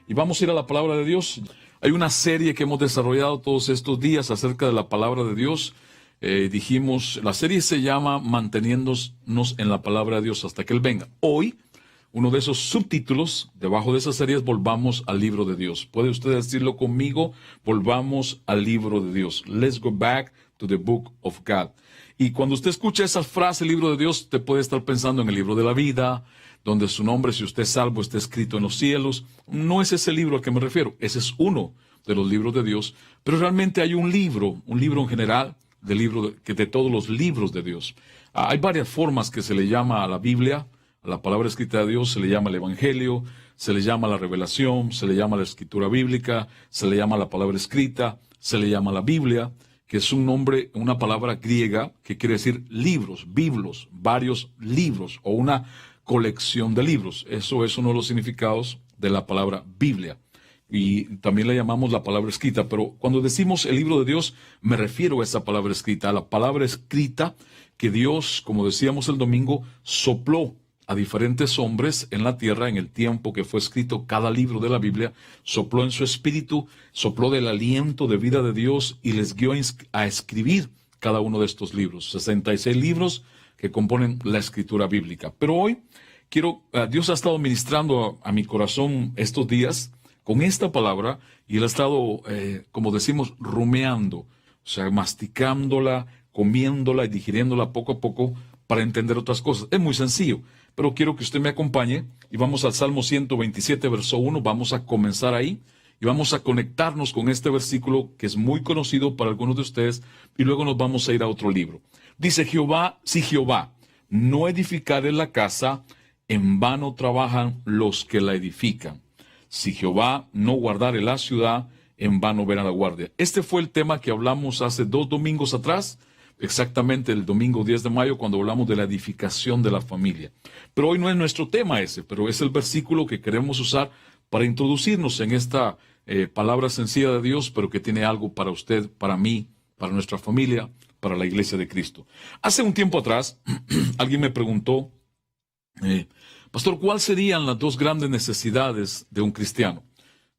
y vamos a ir a la palabra de Dios. Hay una serie que hemos desarrollado todos estos días acerca de la palabra de Dios. Dijimos, la serie se llama Manteniéndonos en la palabra de Dios hasta que Él venga. Hoy, uno de esos subtítulos debajo de esa serie es Volvamos al libro de Dios. ¿Puede usted decirlo conmigo? Volvamos al libro de Dios. Let's go back to the book of God. Y cuando usted escucha esa frase, libro de Dios, usted puede estar pensando en el libro de la vida, donde su nombre, si usted es salvo, está escrito en los cielos. No es ese libro al que me refiero. Ese es uno de los libros de Dios. Pero realmente hay un libro en general, de todos los libros de Dios. Hay varias formas que se le llama a la Biblia, a la palabra escrita de Dios. Se le llama el Evangelio, se le llama la Revelación, se le llama la Escritura Bíblica, se le llama la palabra escrita, se le llama la Biblia, que es un nombre, una palabra griega que quiere decir libros, biblos, varios libros o una colección de libros. Eso es uno de los significados de la palabra Biblia. Y también le llamamos la palabra escrita, pero cuando decimos el libro de Dios, me refiero a esa palabra escrita, a la palabra escrita que Dios, como decíamos el domingo, sopló a diferentes hombres en la tierra en el tiempo que fue escrito cada libro de la Biblia, sopló en su espíritu, sopló del aliento de vida de Dios y les guió a escribir cada uno de estos libros, 66 libros que componen la escritura bíblica. Pero hoy Dios ha estado ministrando a mi corazón estos días con esta palabra y Él ha estado, como decimos, rumeando, o sea, masticándola, comiéndola y digiriéndola poco a poco para entender otras cosas. Es muy sencillo, pero quiero que usted me acompañe y vamos al Salmo 127, verso 1, vamos a comenzar ahí y vamos a conectarnos con este versículo que es muy conocido para algunos de ustedes y luego nos vamos a ir a otro libro. Dice Jehová, si Jehová no edificare la casa, en vano trabajan los que la edifican. Si Jehová no guardare la ciudad, en vano verá la guardia. Este fue el tema que hablamos hace 2 domingos atrás, exactamente el domingo 10 de mayo, cuando hablamos de la edificación de la familia. Pero hoy no es nuestro tema ese, pero es el versículo que queremos usar para introducirnos en esta palabra sencilla de Dios, pero que tiene algo para usted, para mí, para nuestra familia, para la iglesia de Cristo. Hace un tiempo atrás, alguien me preguntó, Pastor, ¿cuáles serían las 2 grandes necesidades de un cristiano?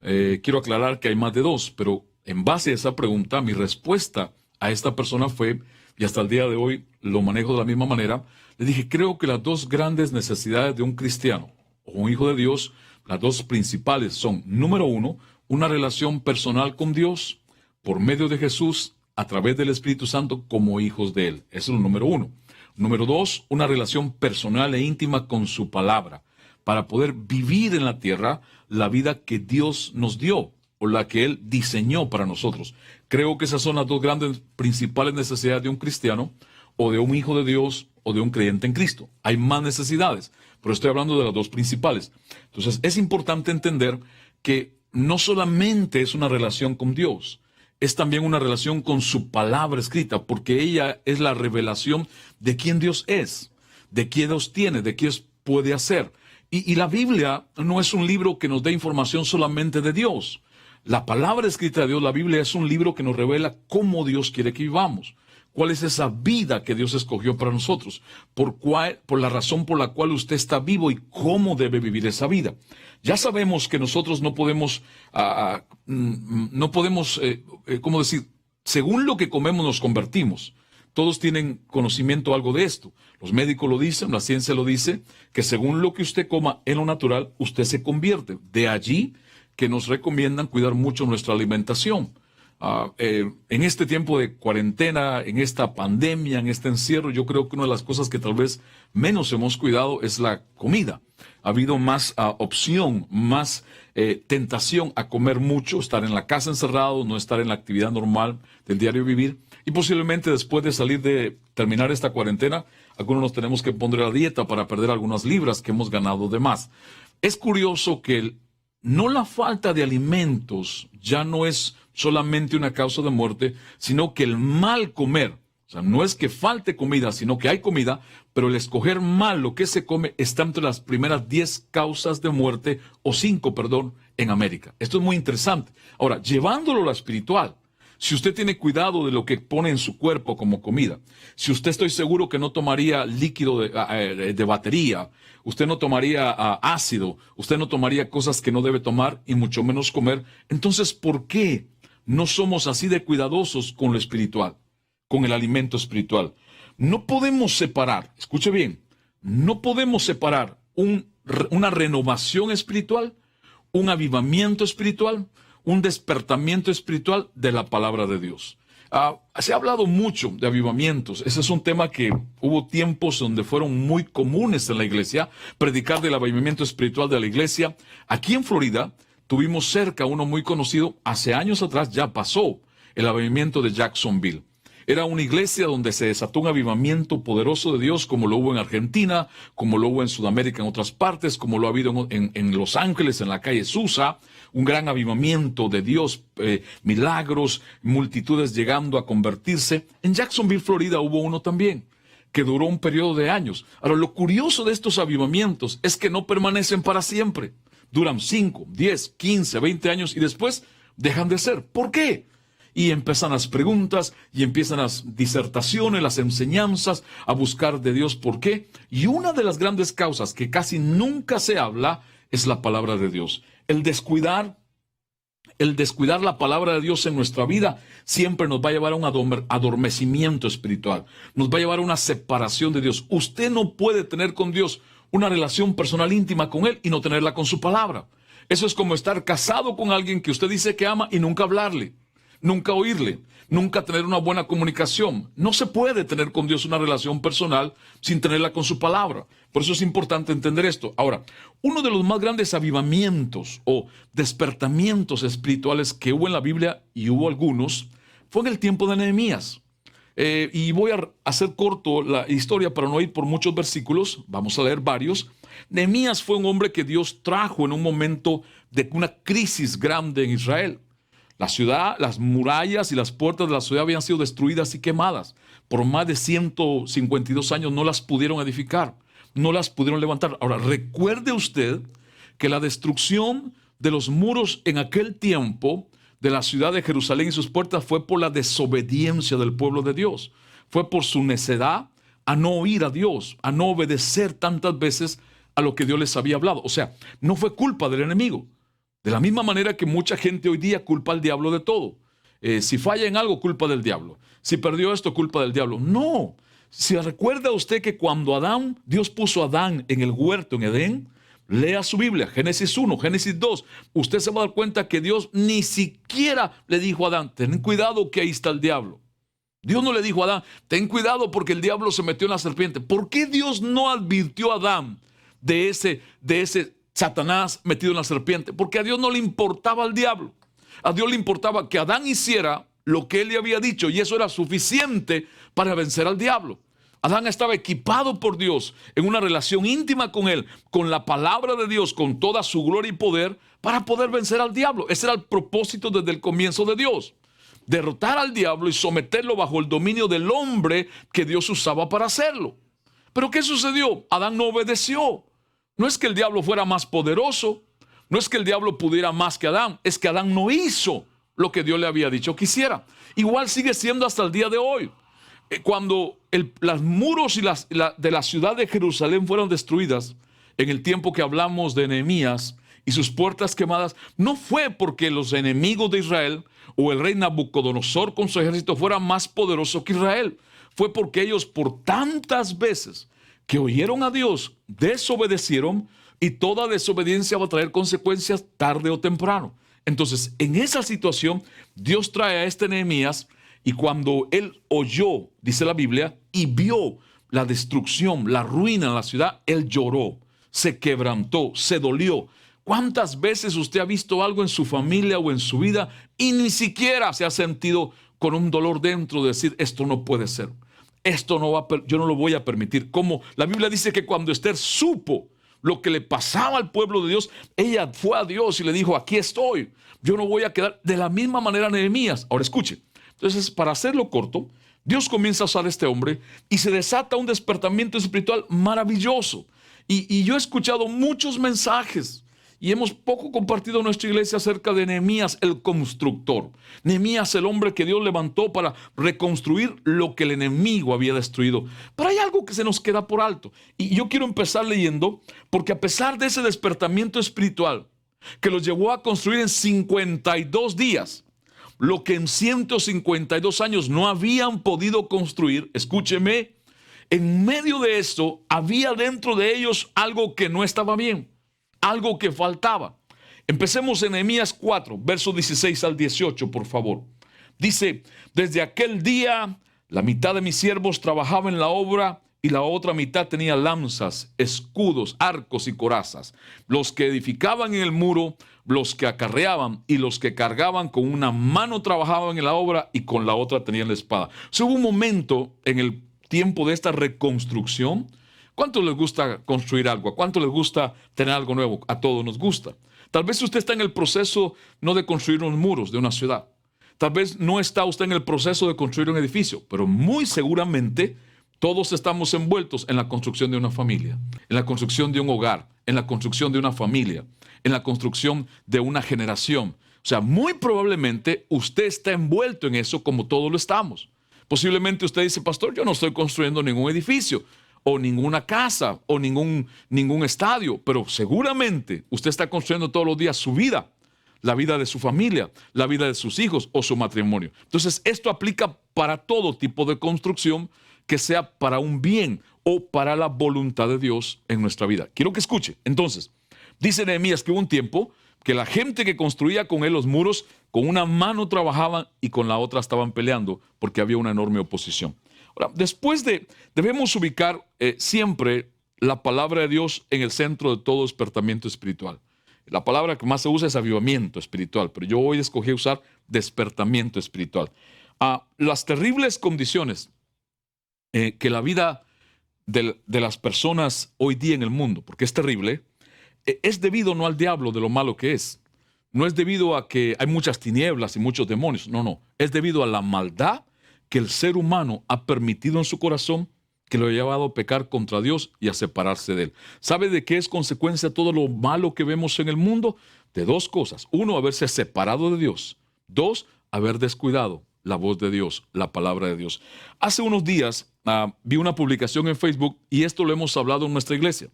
Quiero aclarar que hay más de 2, pero en base a esa pregunta, mi respuesta a esta persona fue, y hasta el día de hoy lo manejo de la misma manera, le dije, creo que las 2 grandes necesidades de un cristiano o un hijo de Dios, las 2 principales son, número 1, una relación personal con Dios por medio de Jesús a través del Espíritu Santo como hijos de Él. Eso es lo número 1. Número 2, una relación personal e íntima con su palabra, para poder vivir en la tierra la vida que Dios nos dio, o la que Él diseñó para nosotros. Creo que esas son las 2 grandes principales necesidades de un cristiano, o de un hijo de Dios, o de un creyente en Cristo. Hay más necesidades, pero estoy hablando de las 2 principales. Entonces, es importante entender que no solamente es una relación con Dios, es también una relación con su palabra escrita, porque ella es la revelación de quién Dios es, de quién Dios tiene, de qué Dios puede hacer. Y la Biblia no es un libro que nos dé información solamente de Dios. La palabra escrita de Dios, la Biblia, es un libro que nos revela cómo Dios quiere que vivamos. ¿Cuál es esa vida que Dios escogió para nosotros? Por la razón por la cual usted está vivo y cómo debe vivir esa vida. Ya sabemos que nosotros no podemos, ¿cómo decir? Según lo que comemos nos convertimos. Todos tienen conocimiento algo de esto. Los médicos lo dicen, la ciencia lo dice, que según lo que usted coma en lo natural, usted se convierte. De allí que nos recomiendan cuidar mucho nuestra alimentación. En este tiempo de cuarentena, en esta pandemia, en este encierro, yo creo que una de las cosas que tal vez menos hemos cuidado es la comida. Ha habido más opción, más tentación a comer mucho, estar en la casa encerrado, no estar en la actividad normal del diario vivir. Y posiblemente después de terminar esta cuarentena, algunos nos tenemos que poner a dieta para perder algunas libras que hemos ganado de más. Es curioso que no la falta de alimentos ya no es solamente una causa de muerte, sino que el mal comer, o sea, no es que falte comida, sino que hay comida, pero el escoger mal lo que se come está entre las primeras 10 causas de muerte, o 5, perdón, en América. Esto es muy interesante. Ahora, llevándolo a lo espiritual, si usted tiene cuidado de lo que pone en su cuerpo como comida, si usted estoy seguro que no tomaría líquido de batería, usted no tomaría ácido, usted no tomaría cosas que no debe tomar y mucho menos comer, entonces ¿por qué no somos así de cuidadosos con lo espiritual, con el alimento espiritual? No podemos separar, escuche bien, no podemos separar una renovación espiritual, un avivamiento espiritual, un despertamiento espiritual de la palabra de Dios. Se ha hablado mucho de avivamientos. Ese es un tema que hubo tiempos donde fueron muy comunes en la iglesia, predicar del avivamiento espiritual de la iglesia. Aquí en Florida tuvimos cerca uno muy conocido, hace años atrás ya pasó, el avivamiento de Jacksonville. Era una iglesia donde se desató un avivamiento poderoso de Dios, como lo hubo en Argentina, como lo hubo en Sudamérica, en otras partes, como lo ha habido en Los Ángeles, en la calle Susa. Un gran avivamiento de Dios, milagros, multitudes llegando a convertirse. En Jacksonville, Florida, hubo uno también, que duró un periodo de años. Ahora, lo curioso de estos avivamientos es que no permanecen para siempre. Duran 5, 10, 15, 20 años y después dejan de ser. ¿Por qué? Y empiezan las preguntas y empiezan las disertaciones, las enseñanzas, a buscar de Dios por qué. Y una de las grandes causas que casi nunca se habla es la palabra de Dios. El descuidar la palabra de Dios en nuestra vida siempre nos va a llevar a un adormecimiento espiritual. Nos va a llevar a una separación de Dios. Usted no puede tener con Dios una relación personal íntima con Él y no tenerla con su palabra. Eso es como estar casado con alguien que usted dice que ama y nunca hablarle, nunca oírle, nunca tener una buena comunicación. No se puede tener con Dios una relación personal sin tenerla con su palabra. Por eso es importante entender esto. Ahora, uno de los más grandes avivamientos o despertamientos espirituales que hubo en la Biblia, y hubo algunos, fue en el tiempo de Nehemías. Y voy a hacer corto la historia para no ir por muchos versículos. Vamos a leer varios. Nehemías fue un hombre que Dios trajo en un momento de una crisis grande en Israel. La ciudad, las murallas y las puertas de la ciudad habían sido destruidas y quemadas. Por más de 152 años no las pudieron edificar, no las pudieron levantar. Ahora, recuerde usted que la destrucción de los muros en aquel tiempo de la ciudad de Jerusalén y sus puertas fue por la desobediencia del pueblo de Dios. Fue por su necedad a no oír a Dios, a no obedecer tantas veces a lo que Dios les había hablado. O sea, no fue culpa del enemigo. De la misma manera que mucha gente hoy día culpa al diablo de todo. Si falla en algo, culpa del diablo. Si perdió esto, culpa del diablo. No. Si recuerda usted que cuando Dios puso a Adán en el huerto en Edén, lea su Biblia, Génesis 1, Génesis 2. Usted se va a dar cuenta que Dios ni siquiera le dijo a Adán, ten cuidado que ahí está el diablo. Dios no le dijo a Adán, ten cuidado porque el diablo se metió en la serpiente. ¿Por qué Dios no advirtió a Adán de ese Satanás metido en la serpiente? Porque a Dios no le importaba al diablo. A Dios le importaba que Adán hiciera lo que él le había dicho y eso era suficiente para vencer al diablo. Adán estaba equipado por Dios en una relación íntima con él, con la palabra de Dios, con toda su gloria y poder para poder vencer al diablo. Ese era el propósito desde el comienzo de Dios. Derrotar al diablo y someterlo bajo el dominio del hombre que Dios usaba para hacerlo. Pero ¿qué sucedió? Adán no obedeció. No es que el diablo fuera más poderoso, no es que el diablo pudiera más que Adán, es que Adán no hizo lo que Dios le había dicho que hiciera. Igual sigue siendo hasta el día de hoy. Cuando los muros de la ciudad de Jerusalén fueron destruidas, en el tiempo que hablamos de Nehemías y sus puertas quemadas, no fue porque los enemigos de Israel o el rey Nabucodonosor con su ejército fuera más poderoso que Israel. Fue porque ellos por tantas veces que oyeron a Dios, desobedecieron, y toda desobediencia va a traer consecuencias tarde o temprano. Entonces, en esa situación, Dios trae a este Nehemías, y cuando él oyó, dice la Biblia, y vio la destrucción, la ruina en la ciudad, él lloró, se quebrantó, se dolió. ¿Cuántas veces usted ha visto algo en su familia o en su vida y ni siquiera se ha sentido con un dolor dentro de decir, esto no puede ser? Esto no va, yo no lo voy a permitir. Como la Biblia dice que cuando Esther supo lo que le pasaba al pueblo de Dios, ella fue a Dios y le dijo, aquí estoy, yo no voy a quedar. De la misma manera Nehemías. Ahora escuche, entonces para hacerlo corto, Dios comienza a usar a este hombre y se desata un despertamiento espiritual maravilloso. Y yo he escuchado muchos mensajes y hemos poco compartido en nuestra iglesia acerca de Nehemías el constructor. Nehemías el hombre que Dios levantó para reconstruir lo que el enemigo había destruido. Pero hay algo que se nos queda por alto. Y yo quiero empezar leyendo, porque a pesar de ese despertamiento espiritual que los llevó a construir en 52 días, lo que en 152 años no habían podido construir, escúcheme, en medio de esto había dentro de ellos algo que no estaba bien, algo que faltaba. Empecemos en Nehemías 4, versos 16 al 18, por favor. Dice, desde aquel día la mitad de mis siervos trabajaba en la obra y la otra mitad tenía lanzas, escudos, arcos y corazas. Los que edificaban en el muro, los que acarreaban y los que cargaban con una mano trabajaban en la obra y con la otra tenían la espada. O sea, hubo un momento en el tiempo de esta reconstrucción. ¿Cuánto les gusta construir algo? ¿A cuánto les gusta tener algo nuevo? A todos nos gusta. Tal vez usted está en el proceso no de construir unos muros de una ciudad. Tal vez no está usted en el proceso de construir un edificio, pero muy seguramente todos estamos envueltos en la construcción de una familia, en la construcción de un hogar, en la construcción de una familia, en la construcción de una generación. O sea, muy probablemente usted está envuelto en eso como todos lo estamos. Posiblemente usted dice, pastor, yo no estoy construyendo ningún edificio o ninguna casa o ningún estadio, pero seguramente usted está construyendo todos los días su vida, la vida de su familia, la vida de sus hijos o su matrimonio. Entonces, esto aplica para todo tipo de construcción que sea para un bien o para la voluntad de Dios en nuestra vida. Quiero que escuche. Entonces, dice Nehemías que hubo un tiempo que la gente que construía con él los muros, con una mano trabajaban y con la otra estaban peleando porque había una enorme oposición. Ahora, debemos ubicar siempre la palabra de Dios en el centro de todo despertamiento espiritual. La palabra que más se usa es avivamiento espiritual, pero yo hoy escogí usar despertamiento espiritual. Las terribles condiciones que la vida de las personas hoy día en el mundo, porque es terrible, es debido no al diablo de lo malo que es. No es debido a que hay muchas tinieblas y muchos demonios. No. Es debido a la maldad que el ser humano ha permitido en su corazón, que lo ha llevado a pecar contra Dios y a separarse de él. ¿Sabe de qué es consecuencia todo lo malo que vemos en el mundo? De dos cosas. Uno, haberse separado de Dios. Dos, haber descuidado la voz de Dios, la palabra de Dios. Hace unos días vi una publicación en Facebook y esto lo hemos hablado en nuestra iglesia.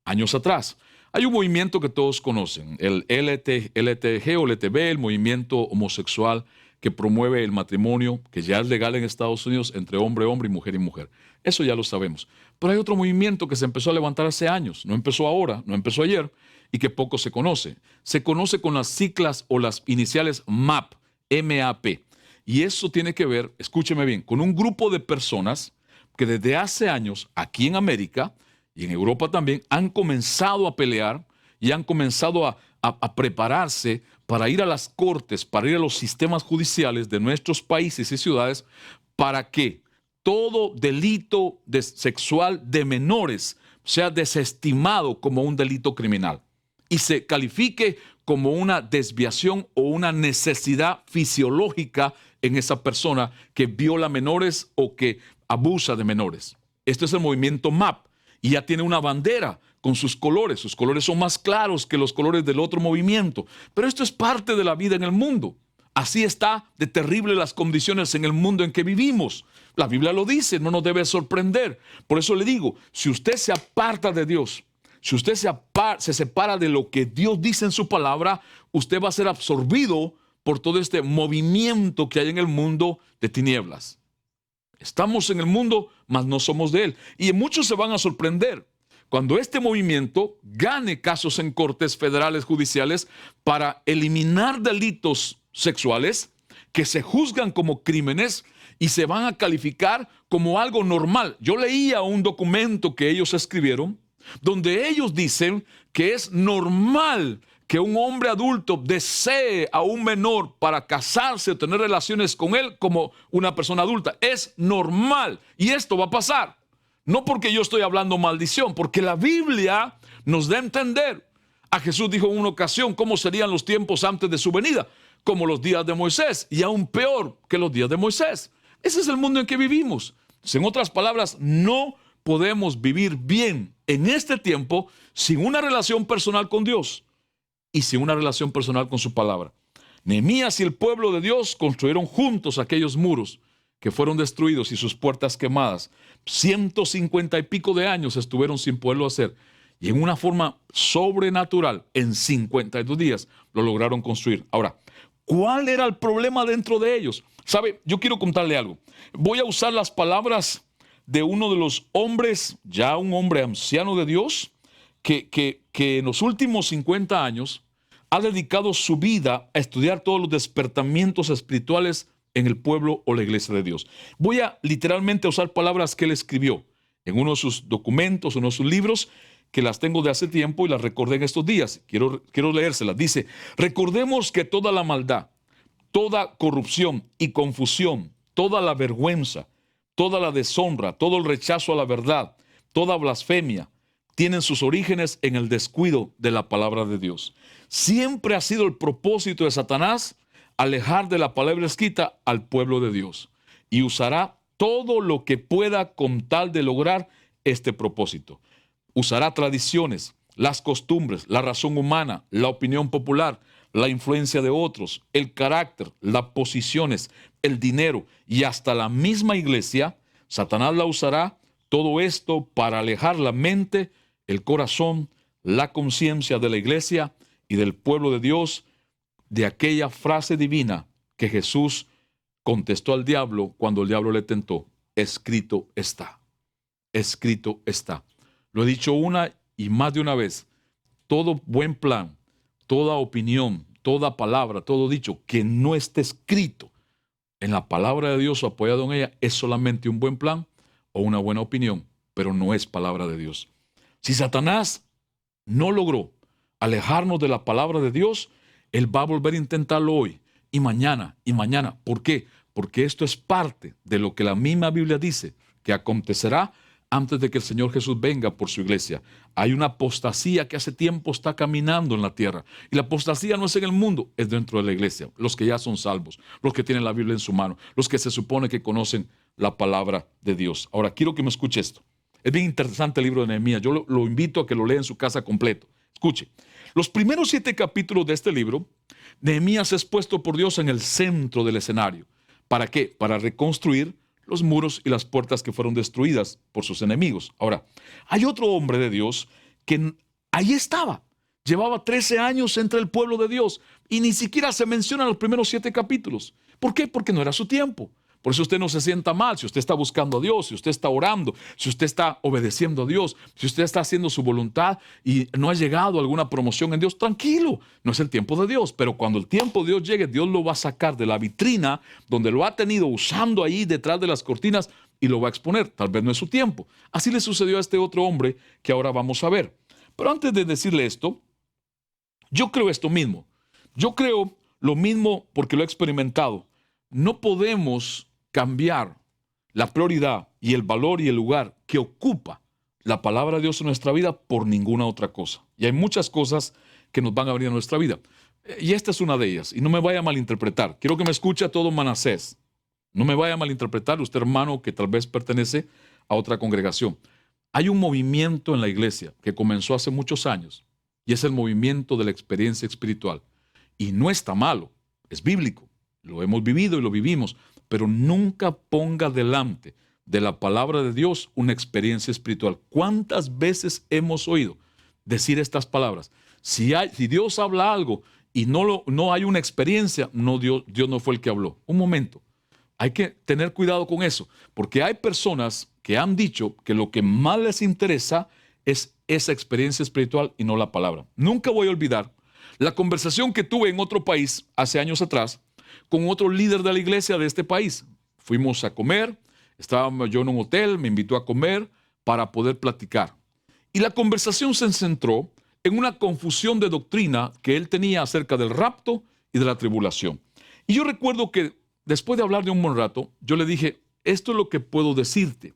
Años atrás. Hay un movimiento que todos conocen, el LTG o LTB, el movimiento homosexual que promueve el matrimonio, que ya es legal en Estados Unidos entre hombre, hombre y mujer. Eso ya lo sabemos. Pero hay otro movimiento que se empezó a levantar hace años, no empezó ahora, no empezó ayer, y que poco se conoce. Se conoce con las siglas o las iniciales MAP, M-A-P. Y eso tiene que ver, escúcheme bien, con un grupo de personas que desde hace años, aquí en América y en Europa también, han comenzado a pelear y han comenzado a prepararse para ir a las cortes, para ir a los sistemas judiciales de nuestros países y ciudades, para que todo delito sexual de menores sea desestimado como un delito criminal y se califique como una desviación o una necesidad fisiológica en esa persona que viola menores o que abusa de menores. Este es el movimiento MAP y ya tiene una bandera con sus colores. Sus colores son más claros que los colores del otro movimiento. Pero esto es parte de la vida en el mundo. Así está de terrible las condiciones en el mundo en que vivimos. La Biblia lo dice, no nos debe sorprender. Por eso le digo, si usted se aparta de Dios, si usted se separa de lo que Dios dice en su palabra, usted va a ser absorbido por todo este movimiento que hay en el mundo de tinieblas. Estamos en el mundo, mas no somos de él. Y muchos se van a sorprender cuando este movimiento gane casos en cortes federales judiciales para eliminar delitos sexuales que se juzgan como crímenes y se van a calificar como algo normal. Yo leía un documento que ellos escribieron donde ellos dicen que es normal que un hombre adulto desee a un menor para casarse o tener relaciones con él como una persona adulta. Es normal y esto va a pasar. No porque yo estoy hablando maldición, porque la Biblia nos da a entender. A Jesús dijo en una ocasión cómo serían los tiempos antes de su venida, como los días de Moisés y aún peor que los días de Moisés. Ese es el mundo en que vivimos. En otras palabras, no podemos vivir bien en este tiempo sin una relación personal con Dios. y sin una relación personal con su palabra. Nehemías y el pueblo de Dios construyeron juntos aquellos muros que fueron destruidos y sus puertas quemadas. 150 y pico de años estuvieron sin poderlo hacer. Y en una forma sobrenatural, en 52 días, lo lograron construir. Ahora, ¿cuál era el problema dentro de ellos? ¿Sabe? Yo quiero contarle algo. Voy a usar las palabras de uno de los hombres, ya un hombre anciano de Dios, que en los últimos 50 años ha dedicado su vida a estudiar todos los despertamientos espirituales en el pueblo o la iglesia de Dios. Voy a literalmente usar palabras que él escribió en uno de sus documentos, uno de sus libros, que las tengo de hace tiempo y las recordé en estos días. Quiero leérselas. Dice: recordemos que toda la maldad, toda corrupción y confusión, toda la vergüenza, toda la deshonra, todo el rechazo a la verdad, toda blasfemia, tienen sus orígenes en el descuido de la palabra de Dios. Siempre ha sido el propósito de Satanás alejar de la palabra escrita al pueblo de Dios, y usará todo lo que pueda con tal de lograr este propósito. Usará tradiciones, las costumbres, la razón humana, la opinión popular, la influencia de otros, el carácter, las posiciones, el dinero y hasta la misma iglesia. Satanás la usará todo esto para alejar la mente, el corazón, la conciencia de la iglesia y del pueblo de Dios de aquella frase divina que Jesús contestó al diablo cuando el diablo le tentó: escrito está, escrito está. Lo he dicho una y más de una vez: todo buen plan, toda opinión, toda palabra, todo dicho que no esté escrito en la palabra de Dios o apoyado en ella es solamente un buen plan o una buena opinión, pero no es palabra de Dios. Si Satanás no logró alejarnos de la palabra de Dios, él va a volver a intentarlo hoy y mañana y mañana. ¿Por qué? Porque esto es parte de lo que la misma Biblia dice que acontecerá antes de que el Señor Jesús venga por su iglesia. Hay una apostasía que hace tiempo está caminando en la tierra. Y la apostasía no es en el mundo, es dentro de la iglesia. Los que ya son salvos, los que tienen la Biblia en su mano, los que se supone que conocen la palabra de Dios. Ahora, quiero que me escuche esto. Es bien interesante el libro de Nehemías. Yo lo invito a que lo lea en su casa completo. Escuche. Los primeros 7 capítulos de este libro, Nehemías es puesto por Dios en el centro del escenario. ¿Para qué? Para reconstruir los muros y las puertas que fueron destruidas por sus enemigos. Ahora, hay otro hombre de Dios que ahí estaba. Llevaba 13 años entre el pueblo de Dios y ni siquiera se menciona en los primeros 7 capítulos. ¿Por qué? Porque no era su tiempo. Por eso usted no se sienta mal si usted está buscando a Dios, si usted está orando, si usted está obedeciendo a Dios, si usted está haciendo su voluntad y no ha llegado a alguna promoción en Dios, tranquilo, no es el tiempo de Dios. Pero cuando el tiempo de Dios llegue, Dios lo va a sacar de la vitrina donde lo ha tenido usando ahí detrás de las cortinas y lo va a exponer. Tal vez no es su tiempo. Así le sucedió a este otro hombre que ahora vamos a ver. Pero antes de decirle esto, yo creo esto mismo. Yo creo lo mismo porque lo he experimentado. No podemos cambiar la prioridad y el valor y el lugar que ocupa la palabra de Dios en nuestra vida por ninguna otra cosa. Y hay muchas cosas que nos van a venir a nuestra vida. Y esta es una de ellas. Y no me vaya a malinterpretar. Quiero que me escuche a todo Manasés. No me vaya a malinterpretar usted, hermano, que tal vez pertenece a otra congregación. Hay un movimiento en la iglesia que comenzó hace muchos años y es el movimiento de la experiencia espiritual. Y no está malo, es bíblico. Lo hemos vivido y lo vivimos. Pero nunca ponga delante de la palabra de Dios una experiencia espiritual. ¿Cuántas veces hemos oído decir estas palabras? Si Dios habla algo y no hay una experiencia, Dios no fue el que habló. Un momento, hay que tener cuidado con eso, porque hay personas que han dicho que lo que más les interesa es esa experiencia espiritual y no la palabra. Nunca voy a olvidar la conversación que tuve en otro país hace años atrás con otro líder de la iglesia de este país. Fuimos a comer, estábamos yo en un hotel, me invitó a comer para poder platicar. Y la conversación se centró en una confusión de doctrina que él tenía acerca del rapto y de la tribulación. Y yo recuerdo que después de hablar de un buen rato, yo le dije: esto es lo que puedo decirte.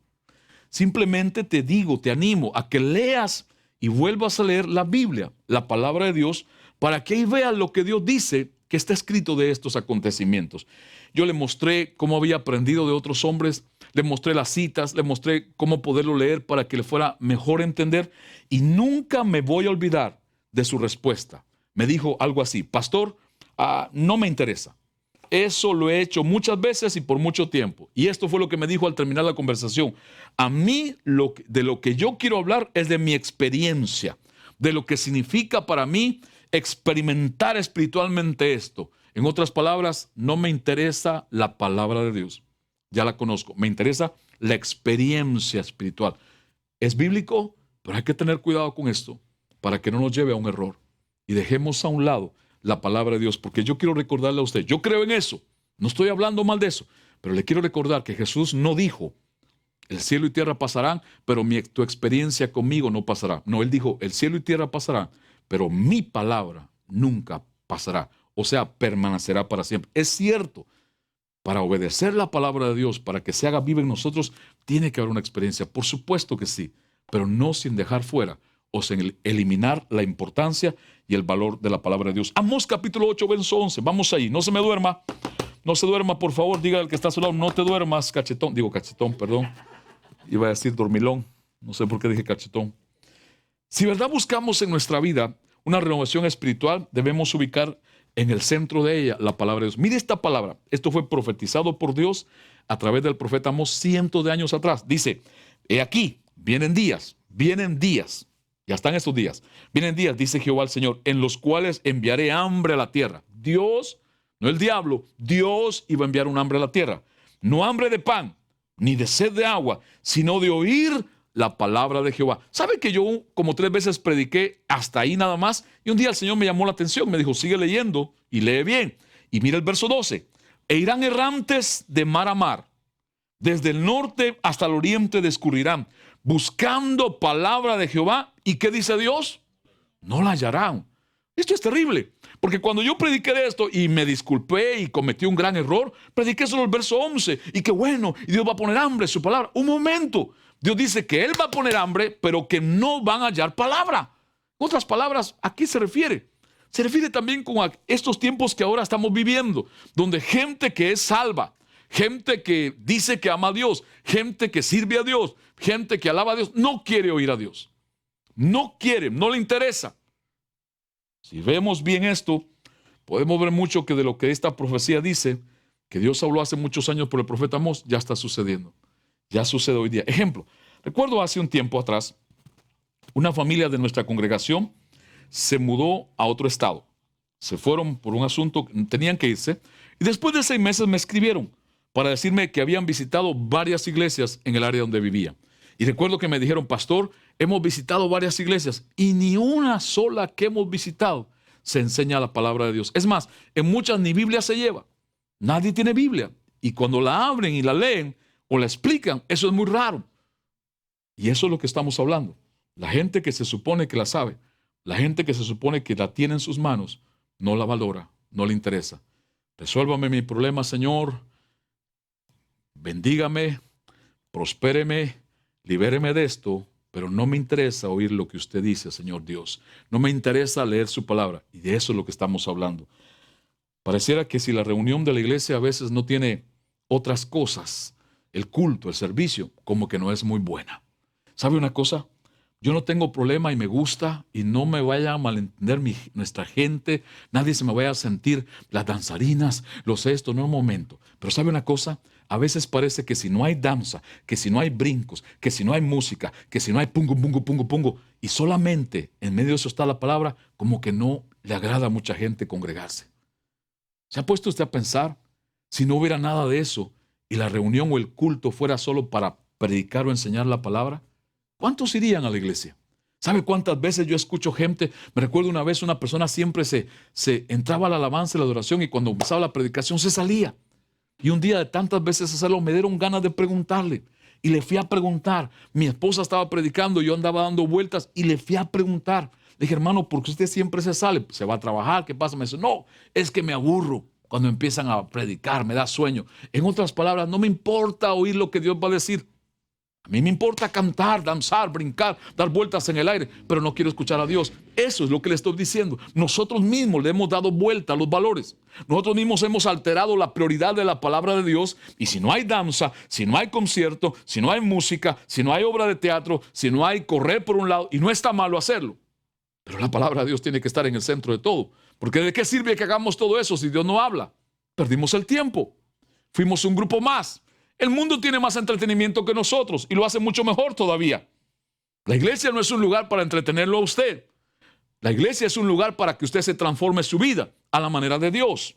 Simplemente te digo, te animo a que leas y vuelvas a leer la Biblia, la palabra de Dios, para que ahí veas lo que Dios dice que está escrito de estos acontecimientos. Yo le mostré cómo había aprendido de otros hombres, le mostré las citas, le mostré cómo poderlo leer para que le fuera mejor entender, y nunca me voy a olvidar de su respuesta. me dijo algo así: pastor, no me interesa. Eso lo he hecho muchas veces y por mucho tiempo. Y esto fue lo que me dijo al terminar la conversación. A mí de lo que yo quiero hablar es de mi experiencia, de lo que significa para mí experimentar espiritualmente esto. En otras palabras, no me interesa la palabra de Dios. Ya la conozco. Me interesa la experiencia espiritual. Es bíblico, pero hay que tener cuidado con esto para que no nos lleve a un error. Y dejemos a un lado la palabra de Dios, porque yo quiero recordarle a usted, yo creo en eso, no estoy hablando mal de eso, pero le quiero recordar que Jesús no dijo, el cielo y tierra pasarán, pero tu experiencia conmigo no pasará. No, Él dijo, el cielo y tierra pasarán, pero mi palabra nunca pasará. O sea, permanecerá para siempre. Es cierto, para obedecer la palabra de Dios, para que se haga viva en nosotros, tiene que haber una experiencia. Por supuesto que sí, pero no sin dejar fuera o sin eliminar la importancia y el valor de la palabra de Dios. Amós capítulo 8, verso 11. Vamos ahí. No se me duerma. No se duerma, por favor. Diga al que está a su lado, no te duermas, cachetón. Digo cachetón, perdón. Iba a decir dormilón. No sé por qué dije cachetón. Si verdad buscamos en nuestra vida una renovación espiritual, debemos ubicar en el centro de ella la palabra de Dios. Mire esta palabra. Esto fue profetizado por Dios a través del profeta Amós cientos de años atrás. Dice, he aquí, vienen días. Ya están estos días. Vienen días, dice Jehová el Señor, en los cuales enviaré hambre a la tierra. Dios, no el diablo, Dios iba a enviar un hambre a la tierra. No hambre de pan, ni de sed de agua, sino de oír la palabra de Jehová. ¿Sabe que yo como 3 veces prediqué hasta ahí nada más? Y un día el Señor me llamó la atención, me dijo, sigue leyendo y lee bien. Y mira el verso 12. E irán errantes de mar a mar, desde el norte hasta el oriente discurrirán, buscando palabra de Jehová. ¿Y qué dice Dios? No la hallarán. Esto es terrible, porque cuando yo prediqué de esto y me disculpé y cometí un gran error, prediqué solo el verso 11, y que bueno, y Dios va a poner hambre en su palabra. Un momento, Dios dice que Él va a poner hambre, pero que no van a hallar palabra. En otras palabras, ¿a qué se refiere? Se refiere también con estos tiempos que ahora estamos viviendo, donde gente que es salva, gente que dice que ama a Dios, gente que sirve a Dios, gente que alaba a Dios, no quiere oír a Dios. No quiere, no le interesa. Si vemos bien esto, podemos ver mucho que de lo que esta profecía dice, que Dios habló hace muchos años por el profeta Amós, ya está sucediendo. Ya sucede hoy día. Ejemplo, recuerdo hace un tiempo atrás, una familia de nuestra congregación se mudó a otro estado. Se fueron por un asunto, tenían que irse, y después de 6 meses me escribieron para decirme que habían visitado varias iglesias en el área donde vivía. Y recuerdo que me dijeron, pastor, hemos visitado varias iglesias y ni una sola que hemos visitado se enseña la palabra de Dios. Es más, en muchas ni Biblia se lleva. Nadie tiene Biblia. Y cuando la abren y la leen o la explican, eso es muy raro. Y eso es lo que estamos hablando. La gente que se supone que la sabe, la gente que se supone que la tiene en sus manos, no la valora, no le interesa. Resuélvame mi problema, Señor. Bendígame, prospéreme, libéreme de esto, pero no me interesa oír lo que usted dice, Señor Dios. No me interesa leer su palabra. Y de eso es lo que estamos hablando. Pareciera que si la reunión de la iglesia a veces no tiene otras cosas, el culto, el servicio, como que no es muy buena. ¿Sabe una cosa? Yo no tengo problema y me gusta, y no me vaya a malentender nuestra gente, nadie se me vaya a sentir las danzarinas, los esto, no un momento. Pero ¿sabe una cosa? A veces parece que si no hay danza, que si no hay brincos, que si no hay música, que si no hay pungo, pungo, pungo, pungo, y solamente en medio de eso está la palabra, como que no le agrada a mucha gente congregarse. ¿Se ha puesto usted a pensar? Si no hubiera nada de eso y la reunión o el culto fuera solo para predicar o enseñar la palabra, ¿cuántos irían a la iglesia? ¿Sabe cuántas veces yo escucho gente? Me recuerdo una vez una persona siempre se entraba a la alabanza y la adoración, y cuando empezaba la predicación se salía. Y un día de tantas veces hacerlo me dieron ganas de preguntarle. Y le fui a preguntar. Mi esposa estaba predicando, yo andaba dando vueltas y le fui a preguntar. Le dije, hermano, ¿por qué usted siempre se sale? ¿Se va a trabajar? ¿Qué pasa? Me dice, no, es que me aburro cuando empiezan a predicar, me da sueño. En otras palabras, no me importa oír lo que Dios va a decir. A mí me importa cantar, danzar, brincar, dar vueltas en el aire, pero no quiero escuchar a Dios. Eso es lo que le estoy diciendo. Nosotros mismos le hemos dado vuelta a los valores. Nosotros mismos hemos alterado la prioridad de la palabra de Dios. Y si no hay danza, si no hay concierto, si no hay música, si no hay obra de teatro, si no hay correr por un lado, y no está malo hacerlo. Pero la palabra de Dios tiene que estar en el centro de todo. Porque ¿de qué sirve que hagamos todo eso si Dios no habla? Perdimos el tiempo. Fuimos un grupo más. El mundo tiene más entretenimiento que nosotros y lo hace mucho mejor todavía. La iglesia no es un lugar para entretenerlo a usted. La iglesia es un lugar para que usted se transforme su vida a la manera de Dios.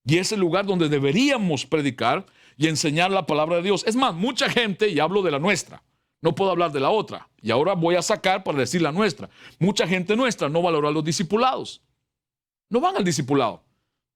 Y es el lugar donde deberíamos predicar y enseñar la palabra de Dios. Es más, mucha gente, y hablo de la nuestra, no puedo hablar de la otra, y ahora voy a sacar para decir la nuestra. Mucha gente nuestra no valora a los discipulados. No van al discipulado.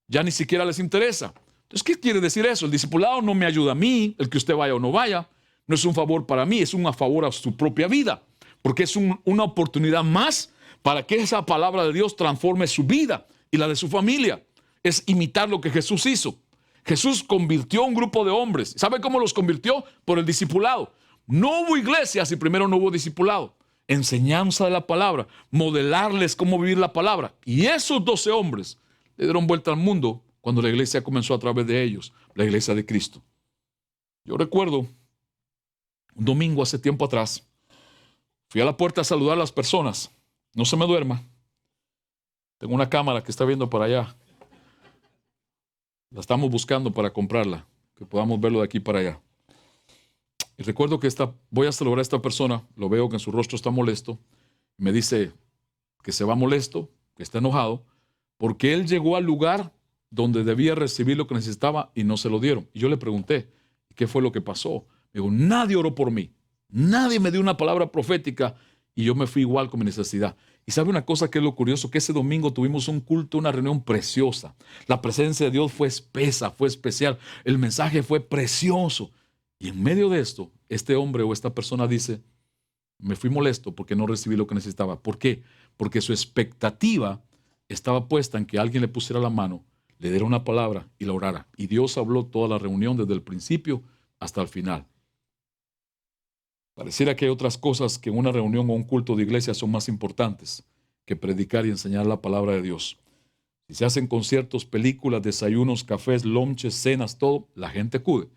Ya ni siquiera les interesa. Entonces, ¿qué quiere decir eso? El discipulado no me ayuda a mí, el que usted vaya o no vaya. No es un favor para mí, es un favor a su propia vida. Porque es una oportunidad más para que esa palabra de Dios transforme su vida y la de su familia. Es imitar lo que Jesús hizo. Jesús convirtió a un grupo de hombres. ¿Sabe cómo los convirtió? Por el discipulado. No hubo iglesia si primero no hubo discipulado. Enseñanza de la palabra, modelarles cómo vivir la palabra. Y esos 12 hombres le dieron vuelta al mundo cuando la iglesia comenzó a través de ellos, la iglesia de Cristo. Yo recuerdo un domingo hace tiempo atrás, fui a la puerta a saludar a las personas. No se me duerma. Tengo una cámara que está viendo para allá. La estamos buscando para comprarla, que podamos verlo de aquí para allá. Y recuerdo que voy a saludar a esta persona, lo veo que en su rostro está molesto. Me dice que se va molesto, que está enojado, porque él llegó al lugar donde debía recibir lo que necesitaba y no se lo dieron. Y yo le pregunté, ¿qué fue lo que pasó? Me dijo, nadie oró por mí, nadie me dio una palabra profética y yo me fui igual con mi necesidad. Y sabe una cosa que es lo curioso, que ese domingo tuvimos un culto, una reunión preciosa. La presencia de Dios fue espesa, fue especial. El mensaje fue precioso. Y en medio de esto, este hombre o esta persona dice, me fui molesto porque no recibí lo que necesitaba. ¿Por qué? Porque su expectativa estaba puesta en que alguien le pusiera la mano, le diera una palabra y la orara. Y Dios habló toda la reunión desde el principio hasta el final. Pareciera que hay otras cosas que en una reunión o un culto de iglesia son más importantes que predicar y enseñar la palabra de Dios. Si se hacen conciertos, películas, desayunos, cafés, lonches, cenas, todo, la gente acude.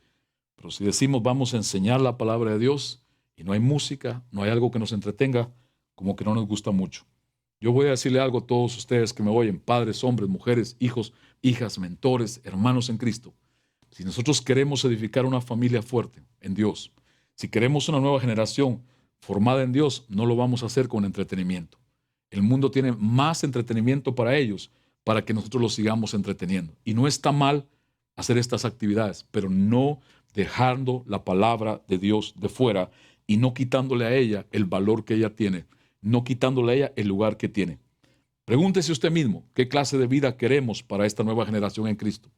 Pero si decimos vamos a enseñar la palabra de Dios y no hay música, no hay algo que nos entretenga, como que no nos gusta mucho. Yo voy a decirle algo a todos ustedes que me oyen, padres, hombres, mujeres, hijos, hijas, mentores, hermanos en Cristo. Si nosotros queremos edificar una familia fuerte en Dios, si queremos una nueva generación formada en Dios, no lo vamos a hacer con entretenimiento. El mundo tiene más entretenimiento para ellos, para que nosotros los sigamos entreteniendo. Y no está mal hacer estas actividades, pero no dejando la palabra de Dios de fuera y no quitándole a ella el valor que ella tiene, no quitándole a ella el lugar que tiene. Pregúntese usted mismo, ¿qué clase de vida queremos para esta nueva generación en Cristo?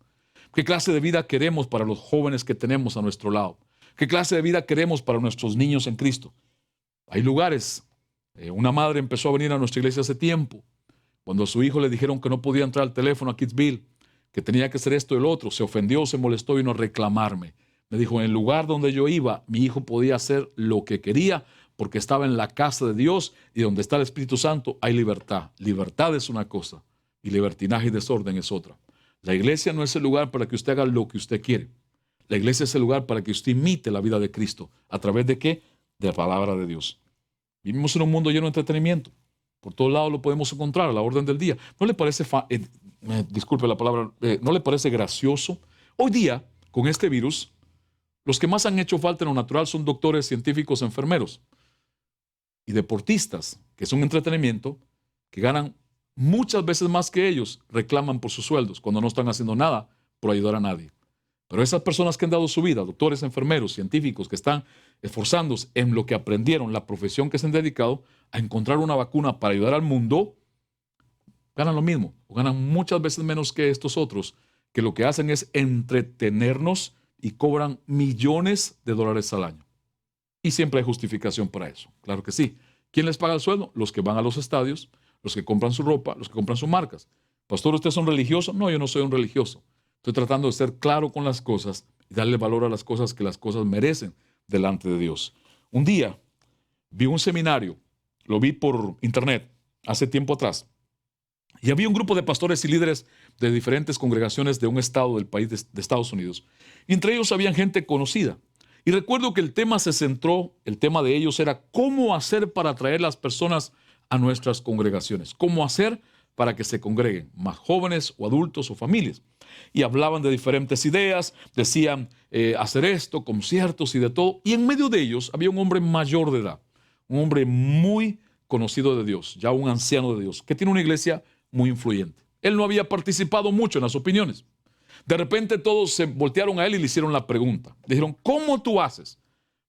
¿Qué clase de vida queremos para los jóvenes que tenemos a nuestro lado? ¿Qué clase de vida queremos para nuestros niños en Cristo? Hay lugares. Una madre empezó a venir a nuestra iglesia hace tiempo. Cuando a su hijo le dijeron que no podía entrar al teléfono a Kidsville, que tenía que hacer esto y el otro, se ofendió, se molestó y vino a reclamarme. Me dijo, en el lugar donde yo iba, mi hijo podía hacer lo que quería porque estaba en la casa de Dios y donde está el Espíritu Santo hay libertad. Libertad es una cosa y libertinaje y desorden es otra. La iglesia no es el lugar para que usted haga lo que usted quiere. La iglesia es el lugar para que usted imite la vida de Cristo. ¿A través de qué? De la palabra de Dios. Vivimos en un mundo lleno de entretenimiento. Por todos lados lo podemos encontrar a la orden del día. ¿No le parece, disculpe la palabra, no le parece gracioso? Hoy día, con este virus, los que más han hecho falta en lo natural son doctores, científicos, enfermeros y deportistas, que es un entretenimiento, que ganan muchas veces más que ellos, reclaman por sus sueldos cuando no están haciendo nada por ayudar a nadie. Pero esas personas que han dado su vida, doctores, enfermeros, científicos, que están esforzándose en lo que aprendieron, la profesión que se han dedicado a encontrar una vacuna para ayudar al mundo, ganan lo mismo, o ganan muchas veces menos que estos otros, que lo que hacen es entretenernos y cobran millones de dólares al año. Y siempre hay justificación para eso, claro que sí. ¿Quién les paga el sueldo? Los que van a los estadios, los que compran su ropa, los que compran sus marcas. Pastor, ¿usted es un religioso? No, yo no soy un religioso. Estoy tratando de ser claro con las cosas y darle valor a las cosas que las cosas merecen delante de Dios. Un día vi un seminario, lo vi por internet hace tiempo atrás, y había un grupo de pastores y líderes de diferentes congregaciones de un estado del país de Estados Unidos. Y entre ellos había gente conocida. Y recuerdo que el tema se centró, el tema de ellos era cómo hacer para atraer las personas a nuestras congregaciones. ¿Cómo hacer para que se congreguen más jóvenes o adultos o familias? Y hablaban de diferentes ideas, decían hacer esto, conciertos y de todo. Y en medio de ellos había un hombre mayor de edad, un hombre muy conocido de Dios, ya un anciano de Dios, que tiene una iglesia muy influyente. Él no había participado mucho en las opiniones. De repente todos se voltearon a él y le hicieron la pregunta. Dijeron, ¿cómo tú haces?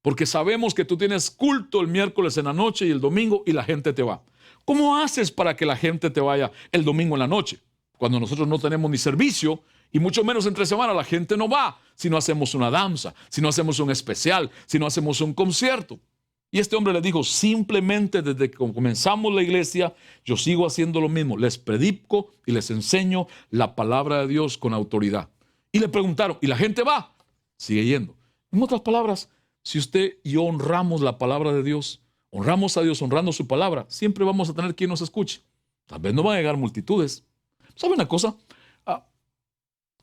Porque sabemos que tú tienes culto el miércoles en la noche y el domingo y la gente te va. ¿Cómo haces para que la gente te vaya el domingo en la noche? Cuando nosotros no tenemos ni servicio y mucho menos entre semana, la gente no va si no hacemos una danza, si no hacemos un especial, si no hacemos un concierto. Y este hombre le dijo, simplemente desde que comenzamos la iglesia, yo sigo haciendo lo mismo. Les predico y les enseño la palabra de Dios con autoridad. Y le preguntaron, ¿y la gente va? Sigue yendo. En otras palabras, si usted y yo honramos la palabra de Dios, honramos a Dios honrando su palabra, siempre vamos a tener quien nos escuche. Tal vez no van a llegar multitudes. ¿Sabe una cosa?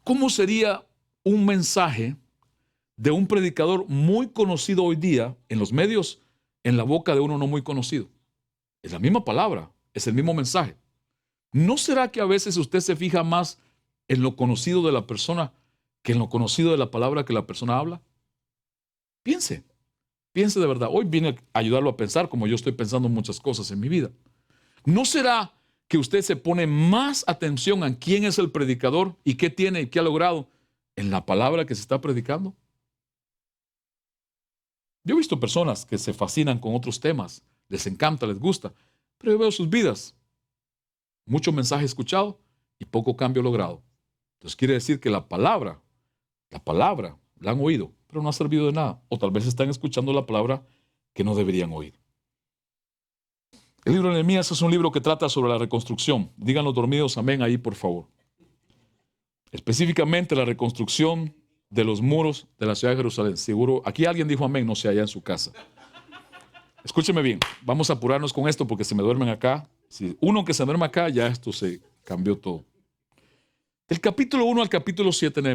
¿Cómo sería un mensaje de un predicador muy conocido hoy día en los medios en la boca de uno no muy conocido? Es la misma palabra, es el mismo mensaje. ¿No será que a veces usted se fija más en lo conocido de la persona que en lo conocido de la palabra que la persona habla? Piense de verdad. Hoy vine a ayudarlo a pensar como yo estoy pensando muchas cosas en mi vida. ¿No será que usted se pone más atención en quién es el predicador y qué tiene y qué ha logrado en la palabra que se está predicando? Yo he visto personas que se fascinan con otros temas, les encanta, les gusta, pero yo veo sus vidas. Mucho mensaje escuchado y poco cambio logrado. Entonces quiere decir que la palabra la han oído, pero no ha servido de nada. O tal vez están escuchando la palabra que no deberían oír. El libro de Nehemías es un libro que trata sobre la reconstrucción. Digan los dormidos amén ahí, por favor. Específicamente la reconstrucción de los muros de la ciudad de Jerusalén. Seguro, aquí alguien dijo amén, no sé, allá en su casa. Escúcheme bien, vamos a apurarnos con esto porque si me duermen acá, si uno que se duerme acá, ya esto se cambió todo. Del capítulo 1 al capítulo 7 de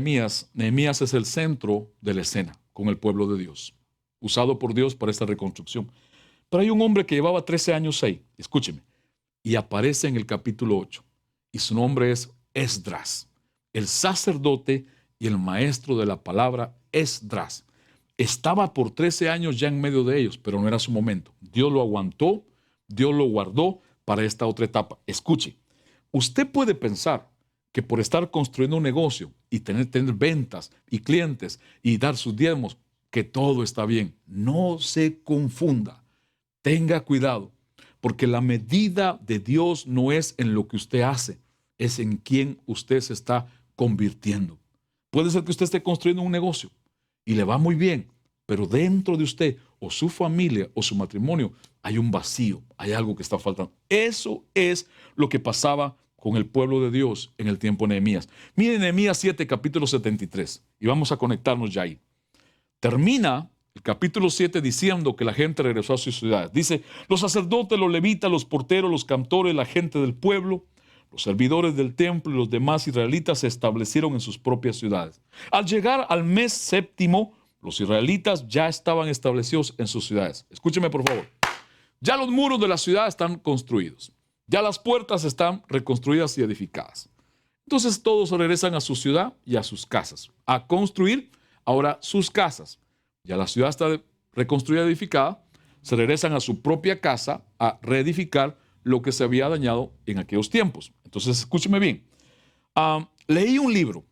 Nehemías es el centro de la escena con el pueblo de Dios, usado por Dios para esta reconstrucción. Pero hay un hombre que llevaba 13 años ahí, escúcheme, y aparece en el capítulo 8, y su nombre es Esdras, el sacerdote y el maestro de la palabra Esdras. Estaba por 13 años ya en medio de ellos, pero no era su momento. Dios lo aguantó, Dios lo guardó para esta otra etapa. Escuche, usted puede pensar que por estar construyendo un negocio y tener ventas y clientes y dar sus diezmos, que todo está bien. No se confunda. Tenga cuidado, porque la medida de Dios no es en lo que usted hace, es en quién usted se está convirtiendo. Puede ser que usted esté construyendo un negocio y le va muy bien, pero dentro de usted o su familia o su matrimonio hay un vacío, hay algo que está faltando. Eso es lo que pasaba con el pueblo de Dios en el tiempo de Nehemías. Miren Nehemías 7, capítulo 73, y vamos a conectarnos ya ahí. Termina el capítulo 7 diciendo que la gente regresó a sus ciudades. Dice, los sacerdotes, los levitas, los porteros, los cantores, la gente del pueblo, los servidores del templo y los demás israelitas se establecieron en sus propias ciudades. Al llegar al mes séptimo, los israelitas ya estaban establecidos en sus ciudades. Escúcheme por favor. Ya los muros de la ciudad están construidos. Ya las puertas están reconstruidas y edificadas. Entonces todos regresan a su ciudad y a sus casas. A construir ahora sus casas. Ya la ciudad está reconstruida y edificada. Se regresan a su propia casa a reedificar lo que se había dañado en aquellos tiempos. Entonces, escúcheme bien. Leí un libro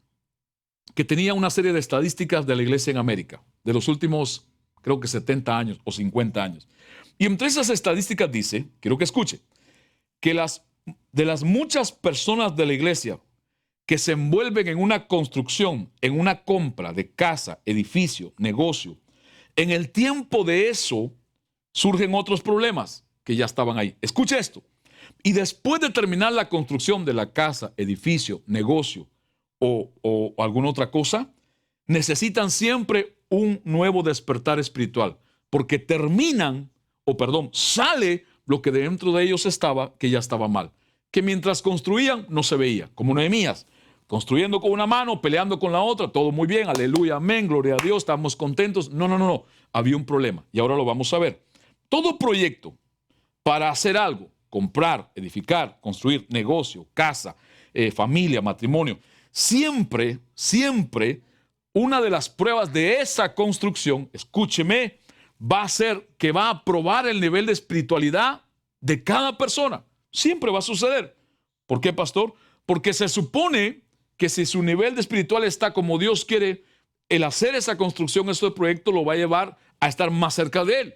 que tenía una serie de estadísticas de la iglesia en América, de los últimos, creo que 70 años o 50 años. Y entre esas estadísticas dice, quiero que escuche, que de las muchas personas de la iglesia que se envuelven en una construcción, en una compra de casa, edificio, negocio, en el tiempo de eso surgen otros problemas que ya estaban ahí. Escuche esto. Y después de terminar la construcción de la casa, edificio, negocio o alguna otra cosa, necesitan siempre un nuevo despertar espiritual, porque sale lo que dentro de ellos estaba, que ya estaba mal. Que mientras construían no se veía, como Nehemías, construyendo con una mano, peleando con la otra, todo muy bien, aleluya, amén, gloria a Dios, estamos contentos. No, había un problema y ahora lo vamos a ver. Todo proyecto para hacer algo comprar, edificar, construir, negocio, casa, familia, matrimonio. Siempre, siempre, una de las pruebas de esa construcción, escúcheme, va a ser que va a probar el nivel de espiritualidad de cada persona. Siempre va a suceder. ¿Por qué, pastor? Porque se supone que si su nivel de espiritual está como Dios quiere, el hacer esa construcción, este proyecto, lo va a llevar a estar más cerca de Él.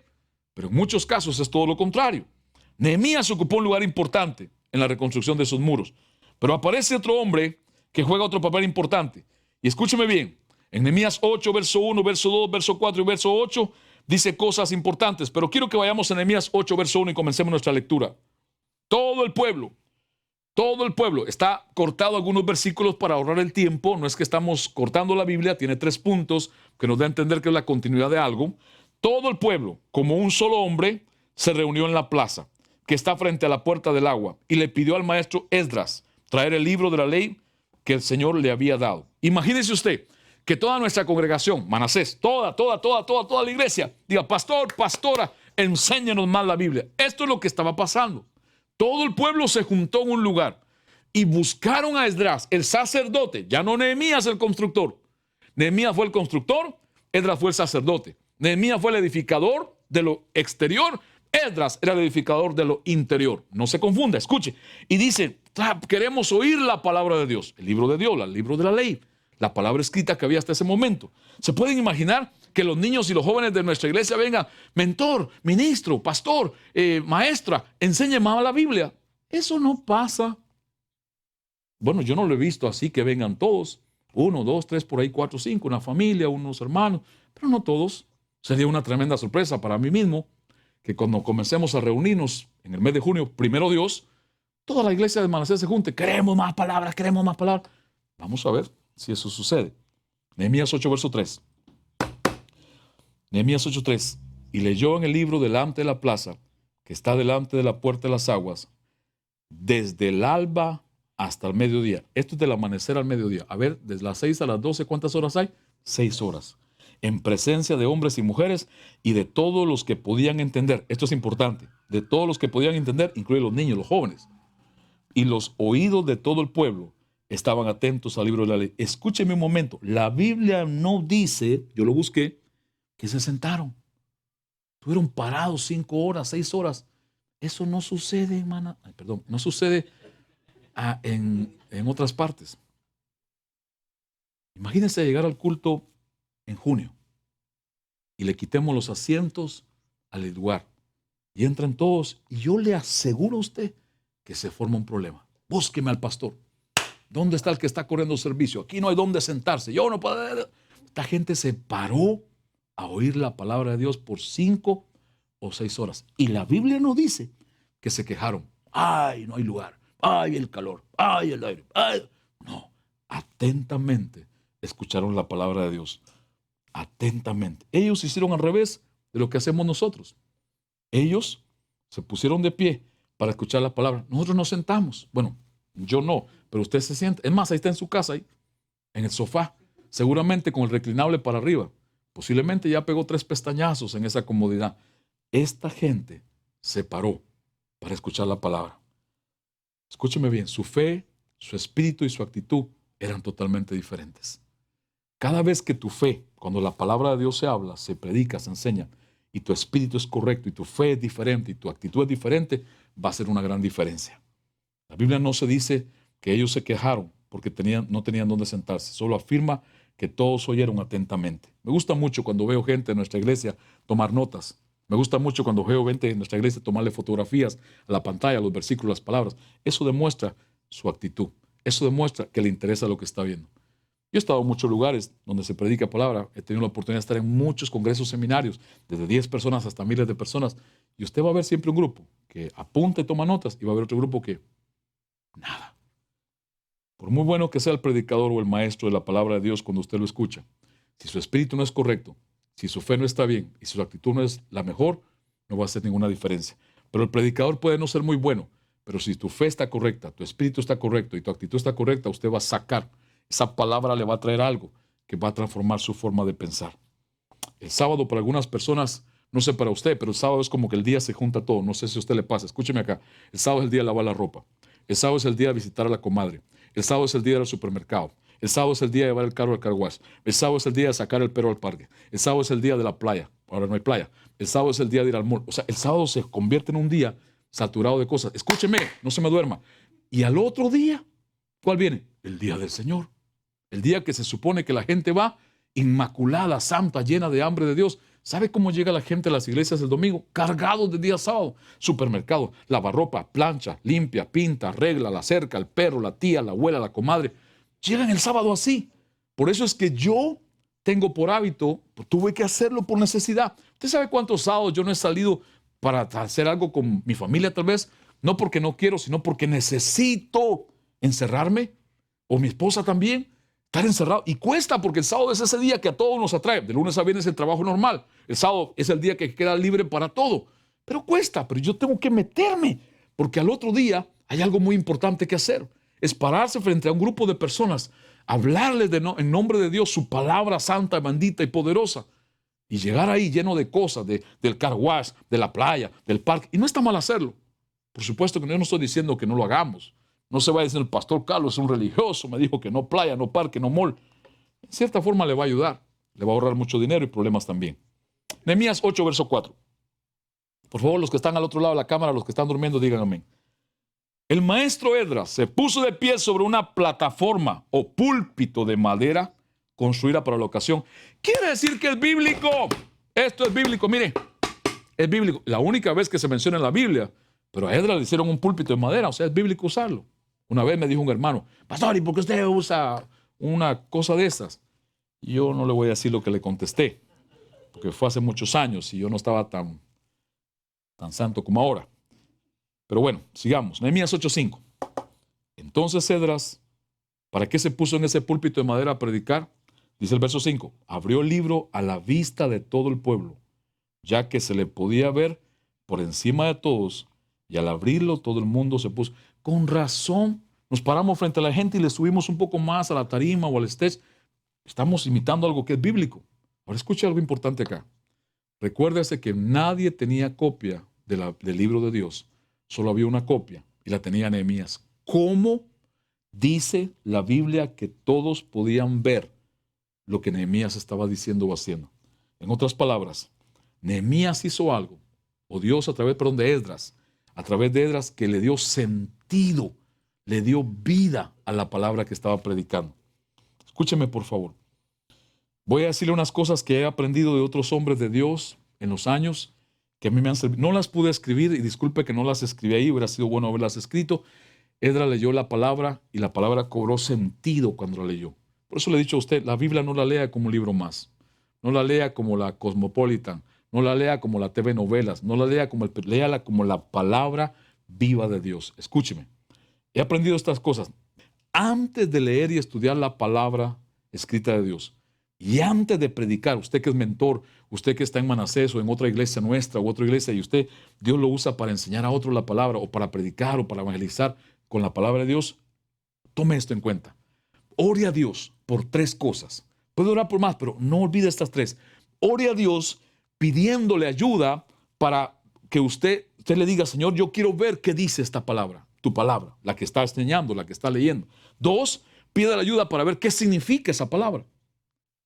Pero en muchos casos es todo lo contrario. Nehemías ocupó un lugar importante en la reconstrucción de esos muros. Pero aparece otro hombre que juega otro papel importante. Y escúcheme bien, en Nehemías 8, verso 1, verso 2, verso 4 y verso 8, dice cosas importantes. Pero quiero que vayamos a Nehemías 8, verso 1 y comencemos nuestra lectura. Todo el pueblo, está cortado algunos versículos para ahorrar el tiempo. No es que estamos cortando la Biblia, tiene 3 puntos que nos da a entender que es la continuidad de algo. Todo el pueblo, como un solo hombre, se reunió en la plaza, que está frente a la puerta del agua, y le pidió al maestro Esdras traer el libro de la ley que el Señor le había dado. Imagínese usted que toda nuestra congregación, Manasés, toda la iglesia, diga, pastor, pastora, enséñanos más la Biblia. Esto es lo que estaba pasando. Todo el pueblo se juntó en un lugar y buscaron a Esdras, el sacerdote, ya no Nehemías el constructor. Nehemías fue el constructor, Esdras fue el sacerdote. Nehemías fue el edificador de lo exterior, Esdras era el edificador de lo interior. No se confunda, escuche. Y dice, queremos oír la palabra de Dios, el libro de Dios, el libro de la ley, la palabra escrita que había hasta ese momento. ¿Se pueden imaginar que los niños y los jóvenes de nuestra iglesia vengan, mentor, ministro, pastor, maestra, enseñe más la Biblia? Eso no pasa. Bueno, yo no lo he visto así que vengan todos, 1, 2, 3, por ahí 4, 5, una familia, unos hermanos, pero no todos. Sería una tremenda sorpresa para mí mismo que cuando comencemos a reunirnos en el mes de junio, primero Dios, toda la iglesia de Manasés se junte. Queremos más palabras, queremos más palabras. Vamos a ver si eso sucede. Nehemías 8, verso 3. Nehemías 8:3. Y leyó en el libro delante de la plaza, que está delante de la puerta de las aguas, desde el alba hasta el mediodía. Esto es del amanecer al mediodía. A ver, desde las 6 a las 12, ¿cuántas horas hay? 6 horas. En presencia de hombres y mujeres y de todos los que podían entender. Esto es importante. De todos los que podían entender, incluye los niños, los jóvenes. Y los oídos de todo el pueblo estaban atentos al libro de la ley. Escúcheme un momento. La Biblia no dice, yo lo busqué, que se sentaron. Estuvieron parados 5 horas, 6 horas. Eso no sucede, hermana. No sucede en otras partes. Imagínense llegar al culto en junio y le quitemos los asientos al lugar y entran todos y yo le aseguro a usted que se forma un problema. Búsqueme al pastor. ¿Dónde está el que está corriendo servicio? Aquí no hay dónde sentarse. Yo no puedo. Esta gente se paró a oír la palabra de Dios por 5 o 6 horas. Y la Biblia no dice que se quejaron. Ay, no hay lugar. Ay, el calor. Ay, el aire. Ay. No, atentamente escucharon la palabra de Dios. Atentamente. Ellos hicieron al revés de lo que hacemos nosotros. Ellos se pusieron de pie para escuchar la palabra. Nosotros nos sentamos. Bueno, yo no, pero usted se siente. Es más, ahí está en su casa, ahí, en el sofá, seguramente con el reclinable para arriba. Posiblemente ya pegó 3 pestañazos en esa comodidad. Esta gente se paró para escuchar la palabra. Escúcheme bien, su fe, su espíritu y su actitud eran totalmente diferentes. Cada vez que tu fe, cuando la palabra de Dios se habla, se predica, se enseña, y tu espíritu es correcto, y tu fe es diferente, y tu actitud es diferente, va a ser una gran diferencia. La Biblia no se dice que ellos se quejaron porque no tenían dónde sentarse, solo afirma que todos oyeron atentamente. Me gusta mucho cuando veo gente en nuestra iglesia tomar notas. Me gusta mucho cuando veo gente en nuestra iglesia tomarle fotografías a la pantalla, a los versículos, las palabras. Eso demuestra su actitud. Eso demuestra que le interesa lo que está viendo. Yo he estado en muchos lugares donde se predica palabra. He tenido la oportunidad de estar en muchos congresos, seminarios, desde 10 personas hasta miles de personas. Y usted va a ver siempre un grupo que apunta y toma notas y va a haber otro grupo que nada. Por muy bueno que sea el predicador o el maestro de la palabra de Dios cuando usted lo escucha, si su espíritu no es correcto, si su fe no está bien y su actitud no es la mejor, no va a hacer ninguna diferencia. Pero el predicador puede no ser muy bueno, pero si tu fe está correcta, tu espíritu está correcto y tu actitud está correcta, usted va a sacar. Esa palabra le va a traer algo que va a transformar su forma de pensar. El sábado para algunas personas No sé para usted, pero el sábado es como que el día se junta todo. No sé si a usted le pasa. Escúcheme acá. El sábado es el día de lavar la ropa. El sábado es el día de visitar a la comadre. El sábado es el día del supermercado. El sábado es el día de llevar el carro al car wash. El sábado es el día de sacar el perro al parque. El sábado es el día de la playa. Ahora no hay playa. El sábado es el día de ir al mall. O sea, el sábado se convierte en un día saturado de cosas. Escúcheme, no se me duerma. Y al otro día, ¿cuál viene? El día del Señor. El día que se supone que la gente va inmaculada, santa, llena de hambre de Dios. ¿Sabe cómo llega la gente a las iglesias el domingo? Cargados de día sábado. Supermercado, lavarropa, plancha, limpia, pinta, arregla, la cerca, el perro, la tía, la abuela, la comadre. Llegan el sábado así. Por eso es que yo tengo por hábito, tuve que hacerlo por necesidad. ¿Usted sabe cuántos sábados yo no he salido para hacer algo con mi familia tal vez? No porque no quiero, sino porque necesito encerrarme. O mi esposa también. Estar encerrado. Y cuesta porque el sábado es ese día que a todos nos atrae. De lunes a viernes el trabajo normal. El sábado es el día que queda libre para todo. Pero cuesta, pero yo tengo que meterme. Porque al otro día hay algo muy importante que hacer. Es pararse frente a un grupo de personas, hablarles en nombre de Dios su palabra santa, bendita y poderosa. Y llegar ahí lleno de cosas, del car wash, de la playa, del parque. Y no está mal hacerlo. Por supuesto que yo no estoy diciendo que no lo hagamos. No se va a decir el pastor Carlos es un religioso, me dijo que no playa, no parque, no mall. En cierta forma le va a ayudar, le va a ahorrar mucho dinero y problemas también. Nehemías 8, verso 4. Por favor, los que están al otro lado de la cámara, los que están durmiendo, digan amén. El maestro Esdras se puso de pie sobre una plataforma o púlpito de madera construida para la ocasión. Quiere decir que es bíblico. Esto es bíblico, mire, es bíblico. La única vez que se menciona en la Biblia, pero a Esdras le hicieron un púlpito de madera, o sea, es bíblico usarlo. Una vez me dijo un hermano, pastor, ¿y por qué usted usa una cosa de esas? Y yo no le voy a decir lo que le contesté, porque fue hace muchos años y yo no estaba tan santo como ahora. Pero bueno, sigamos. Nehemías 8:5. Entonces Esdras, ¿para qué se puso en ese púlpito de madera a predicar? Dice el verso 5, abrió el libro a la vista de todo el pueblo, ya que se le podía ver por encima de todos, y al abrirlo todo el mundo se puso. Con razón, nos paramos frente a la gente y le subimos un poco más a la tarima o al stage. Estamos imitando algo que es bíblico. Ahora escuche algo importante acá. Recuérdese que nadie tenía copia del libro de Dios. Solo había una copia y la tenía Nehemías. ¿Cómo dice la Biblia que todos podían ver lo que Nehemías estaba diciendo o haciendo? En otras palabras, Nehemías hizo algo, o Dios a través, de Esdras, a través de Esdras, que le dio sentido, le dio vida a la palabra que estaba predicando. Escúcheme, por favor. Voy a decirle unas cosas que he aprendido de otros hombres de Dios en los años, que a mí me han servido. No las pude escribir, y disculpe que no las escribí ahí, hubiera sido bueno haberlas escrito. Esdras leyó la palabra, y la palabra cobró sentido cuando la leyó. Por eso le he dicho a usted, la Biblia no la lea como un libro más. No la lea como la Cosmopolitan. No la lea como la TV Novelas, no la lea léala como la palabra viva de Dios. Escúcheme, he aprendido estas cosas. Antes de leer y estudiar la palabra escrita de Dios, y antes de predicar, usted que es mentor, usted que está en Manasés o en otra iglesia nuestra o otra iglesia, y Dios lo usa para enseñar a otros la palabra, o para predicar, o para evangelizar con la palabra de Dios, tome esto en cuenta. Ore a Dios por 3 cosas. Puede orar por más, pero no olvide estas 3. Ore a Dios pidiéndole ayuda para que usted le diga, Señor, yo quiero ver qué dice esta palabra, tu palabra, la que está enseñando, la que está leyendo. 2, pida la ayuda para ver qué significa esa palabra.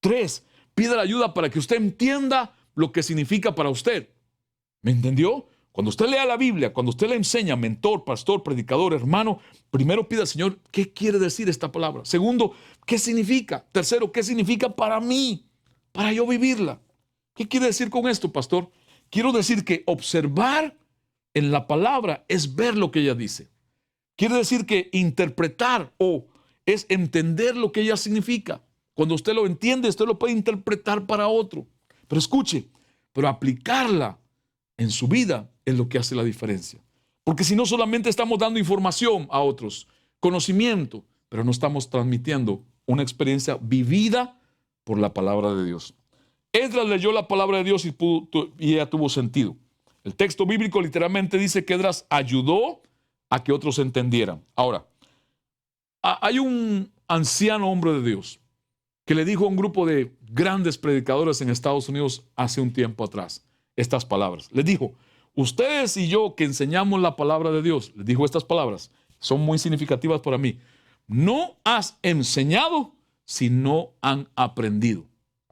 3, pida la ayuda para que usted entienda lo que significa para usted. ¿Me entendió? Cuando usted lea la Biblia, cuando usted le enseña, mentor, pastor, predicador, hermano, primero pida al Señor, ¿qué quiere decir esta palabra? Segundo, ¿qué significa? Tercero, ¿qué significa para mí? Para yo vivirla. ¿Qué quiere decir con esto, pastor? Quiero decir que observar en la palabra es ver lo que ella dice. Quiere decir que interpretar es entender lo que ella significa. Cuando usted lo entiende, usted lo puede interpretar para otro. Pero escuche, pero aplicarla en su vida es lo que hace la diferencia. Porque si no, solamente estamos dando información a otros, conocimiento, pero no estamos transmitiendo una experiencia vivida por la palabra de Dios. Esdras leyó la palabra de Dios y ella tuvo sentido. El texto bíblico literalmente dice que Esdras ayudó a que otros entendieran. Ahora, hay un anciano hombre de Dios que le dijo a un grupo de grandes predicadores en Estados Unidos hace un tiempo atrás. estas palabras. Les dijo, ustedes y yo que enseñamos la palabra de Dios, les dijo estas palabras, son muy significativas para mí. No has enseñado si no han aprendido.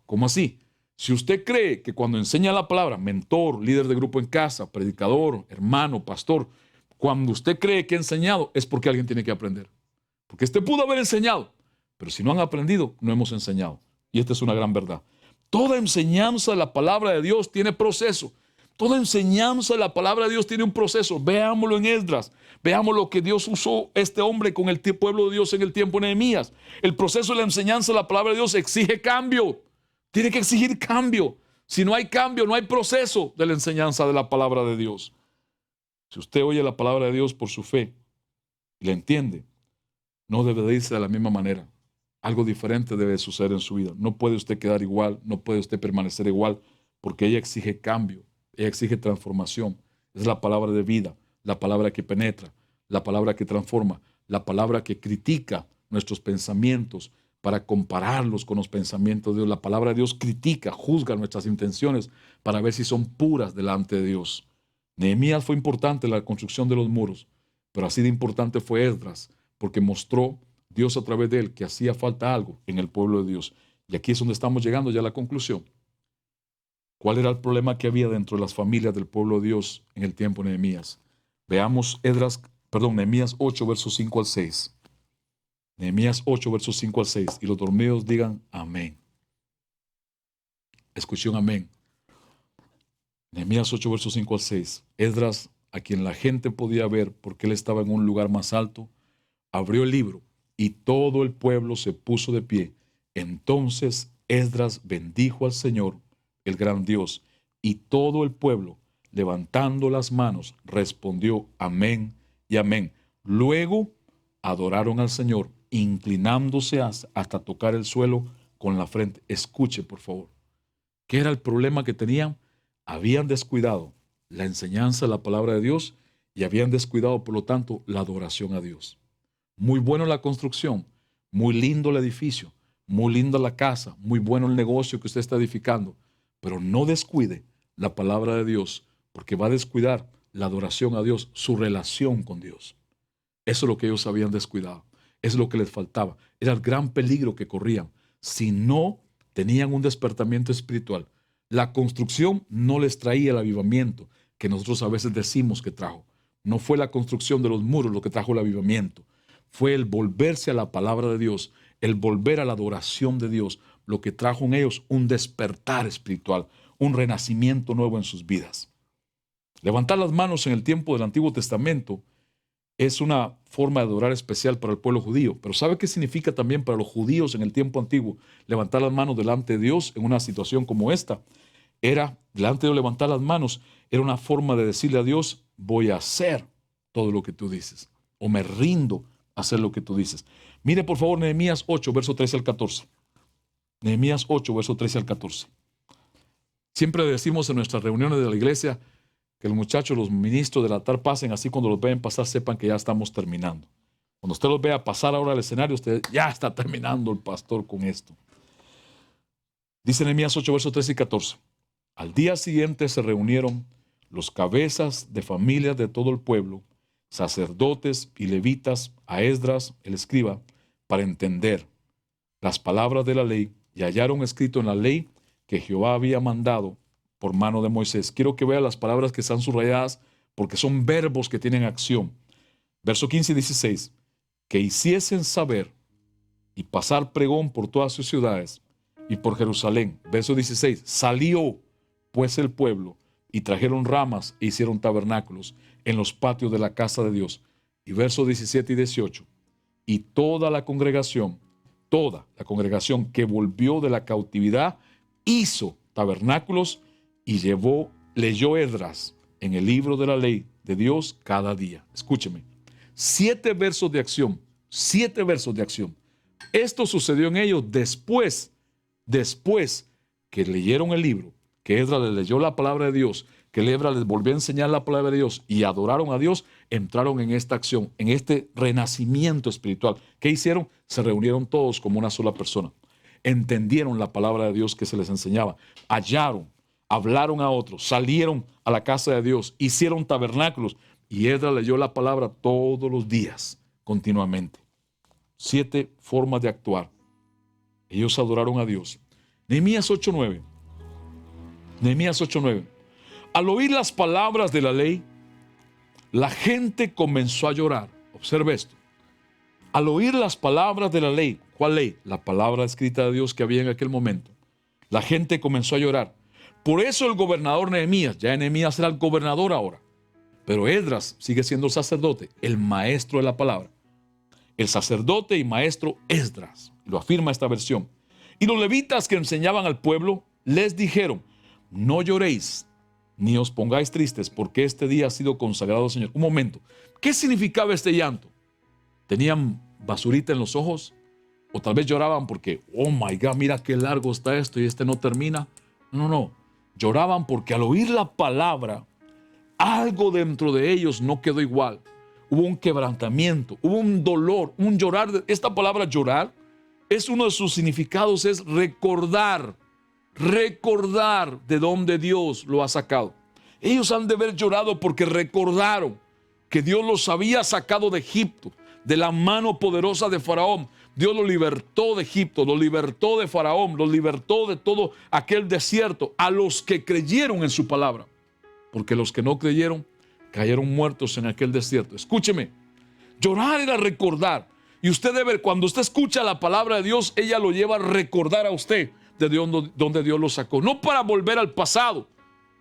¿Cómo así? Si usted cree que cuando enseña la palabra, mentor, líder de grupo en casa, predicador, hermano, pastor, cuando usted cree que ha enseñado, es porque alguien tiene que aprender. Porque usted pudo haber enseñado, pero si no han aprendido, no hemos enseñado. Y esta es una gran verdad. Toda enseñanza de la palabra de Dios tiene proceso. Toda enseñanza de la palabra de Dios tiene un proceso. Veámoslo en Esdras. Veamos lo que Dios usó este hombre con el pueblo de Dios en el tiempo de Nehemías. El proceso de la enseñanza de la palabra de Dios exige cambio. Tiene que exigir cambio. Si no hay cambio, no hay proceso de la enseñanza de la palabra de Dios. Si usted oye la palabra de Dios por su fe y la entiende, no debe de irse de la misma manera. Algo diferente debe suceder en su vida. No puede usted quedar igual, no puede usted permanecer igual, porque ella exige cambio, ella exige transformación. Es la palabra de vida, la palabra que penetra, la palabra que transforma, la palabra que critica nuestros pensamientos para compararlos con los pensamientos de Dios. La palabra de Dios critica, juzga nuestras intenciones para ver si son puras delante de Dios. Nehemías fue importante en la construcción de los muros, pero así de importante fue Esdras, porque mostró Dios a través de él que hacía falta algo en el pueblo de Dios. Y aquí es donde estamos llegando ya a la conclusión. ¿Cuál era el problema que había dentro de las familias del pueblo de Dios en el tiempo de Nehemías? Veamos Nehemías 8, versos 5 al 6. Nehemías 8, versos 5 al 6. Y los dormidos digan amén. Escuché un amén. Nehemías 8, versos 5 al 6. Esdras, a quien la gente podía ver porque él estaba en un lugar más alto, abrió el libro y todo el pueblo se puso de pie. Entonces Esdras bendijo al Señor, el gran Dios, y todo el pueblo, levantando las manos, respondió amén y amén. Luego adoraron al Señor, inclinándose hasta tocar el suelo con la frente. Escuche, por favor. ¿Qué era el problema que tenían? Habían descuidado la enseñanza de la palabra de Dios y habían descuidado, por lo tanto, la adoración a Dios. Muy bueno la construcción, muy lindo el edificio, muy linda la casa, muy bueno el negocio que usted está edificando, pero no descuide la palabra de Dios, porque va a descuidar la adoración a Dios, su relación con Dios. Eso es lo que ellos habían descuidado, eso es lo que les faltaba, era el gran peligro que corrían. Si no tenían un despertamiento espiritual, la construcción no les traía el avivamiento que nosotros a veces decimos que trajo. No fue la construcción de los muros lo que trajo el avivamiento. Fue el volverse a la palabra de Dios, el volver a la adoración de Dios, lo que trajo en ellos un despertar espiritual, un renacimiento nuevo en sus vidas. Levantar las manos en el tiempo del Antiguo Testamento es una forma de adorar especial para el pueblo judío, pero ¿sabe qué significa también para los judíos en el tiempo antiguo levantar las manos delante de Dios en una situación como esta? Delante de levantar las manos, era una forma de decirle a Dios, voy a hacer todo lo que tú dices, o me rindo a hacer lo que tú dices. Mire por favor Nehemías 8, verso 13 al 14. Nehemías 8, verso 13 al 14. Siempre decimos en nuestras reuniones de la iglesia que los muchachos, los ministros del altar pasen, así cuando los vean pasar sepan que ya estamos terminando. Cuando usted los vea pasar ahora al escenario, usted ya está terminando el pastor con esto. Dice Nehemías 8, versos 13 y 14. Al día siguiente se reunieron los cabezas de familias de todo el pueblo, sacerdotes y levitas, a Esdras, el escriba, para entender las palabras de la ley, y hallaron escrito en la ley que Jehová había mandado por mano de Moisés. Quiero que vean las palabras que están subrayadas porque son verbos que tienen acción. Verso 15 y 16. Que hiciesen saber y pasar pregón por todas sus ciudades y por Jerusalén. Verso 16. Salió pues el pueblo y trajeron ramas e hicieron tabernáculos en los patios de la casa de Dios. Y versos 17 y 18. Y toda la congregación que volvió de la cautividad hizo tabernáculos y leyó Esdras en el libro de la ley de Dios cada día. Escúcheme, 7 versos de acción, 7 versos de acción. Esto sucedió en ellos después que leyeron el libro, que Esdras les leyó la palabra de Dios, que Esdras les volvió a enseñar la palabra de Dios y adoraron a Dios, entraron en esta acción, en este renacimiento espiritual. ¿Qué hicieron? Se reunieron todos como una sola persona. Entendieron la palabra de Dios que se les enseñaba. Hallaron hablaron a otros, salieron a la casa de Dios, hicieron tabernáculos, y Esdras leyó la palabra todos los días, continuamente. 7 formas de actuar. Ellos adoraron a Dios. Nehemías 8:9. Nehemías 8:9. Al oír las palabras de la ley, la gente comenzó a llorar. Observe esto. Al oír las palabras de la ley, ¿cuál ley? La palabra escrita de Dios que había en aquel momento. La gente comenzó a llorar. Por eso el gobernador Nehemías, ya Nehemías era el gobernador ahora, pero Esdras sigue siendo el sacerdote, el maestro de la palabra. El sacerdote y maestro Esdras, lo afirma esta versión. Y los levitas que enseñaban al pueblo les dijeron: no lloréis ni os pongáis tristes, porque este día ha sido consagrado al Señor. Un momento, ¿qué significaba este llanto? ¿Tenían basurita en los ojos? O tal vez lloraban porque, oh my God, mira qué largo está esto y este no termina. No. Lloraban porque al oír la palabra, algo dentro de ellos no quedó igual. Hubo un quebrantamiento, hubo un dolor, un llorar. Esta palabra llorar, es uno de sus significados, es recordar de dónde Dios lo ha sacado. Ellos han de haber llorado porque recordaron que Dios los había sacado de Egipto, de la mano poderosa de Faraón. Dios los libertó de Egipto, los libertó de Faraón, los libertó de todo aquel desierto, a los que creyeron en su palabra. Porque los que no creyeron cayeron muertos en aquel desierto. Escúcheme, llorar era recordar. Y usted debe, cuando usted escucha la palabra de Dios, ella lo lleva a recordar a usted de donde Dios lo sacó. No para volver al pasado.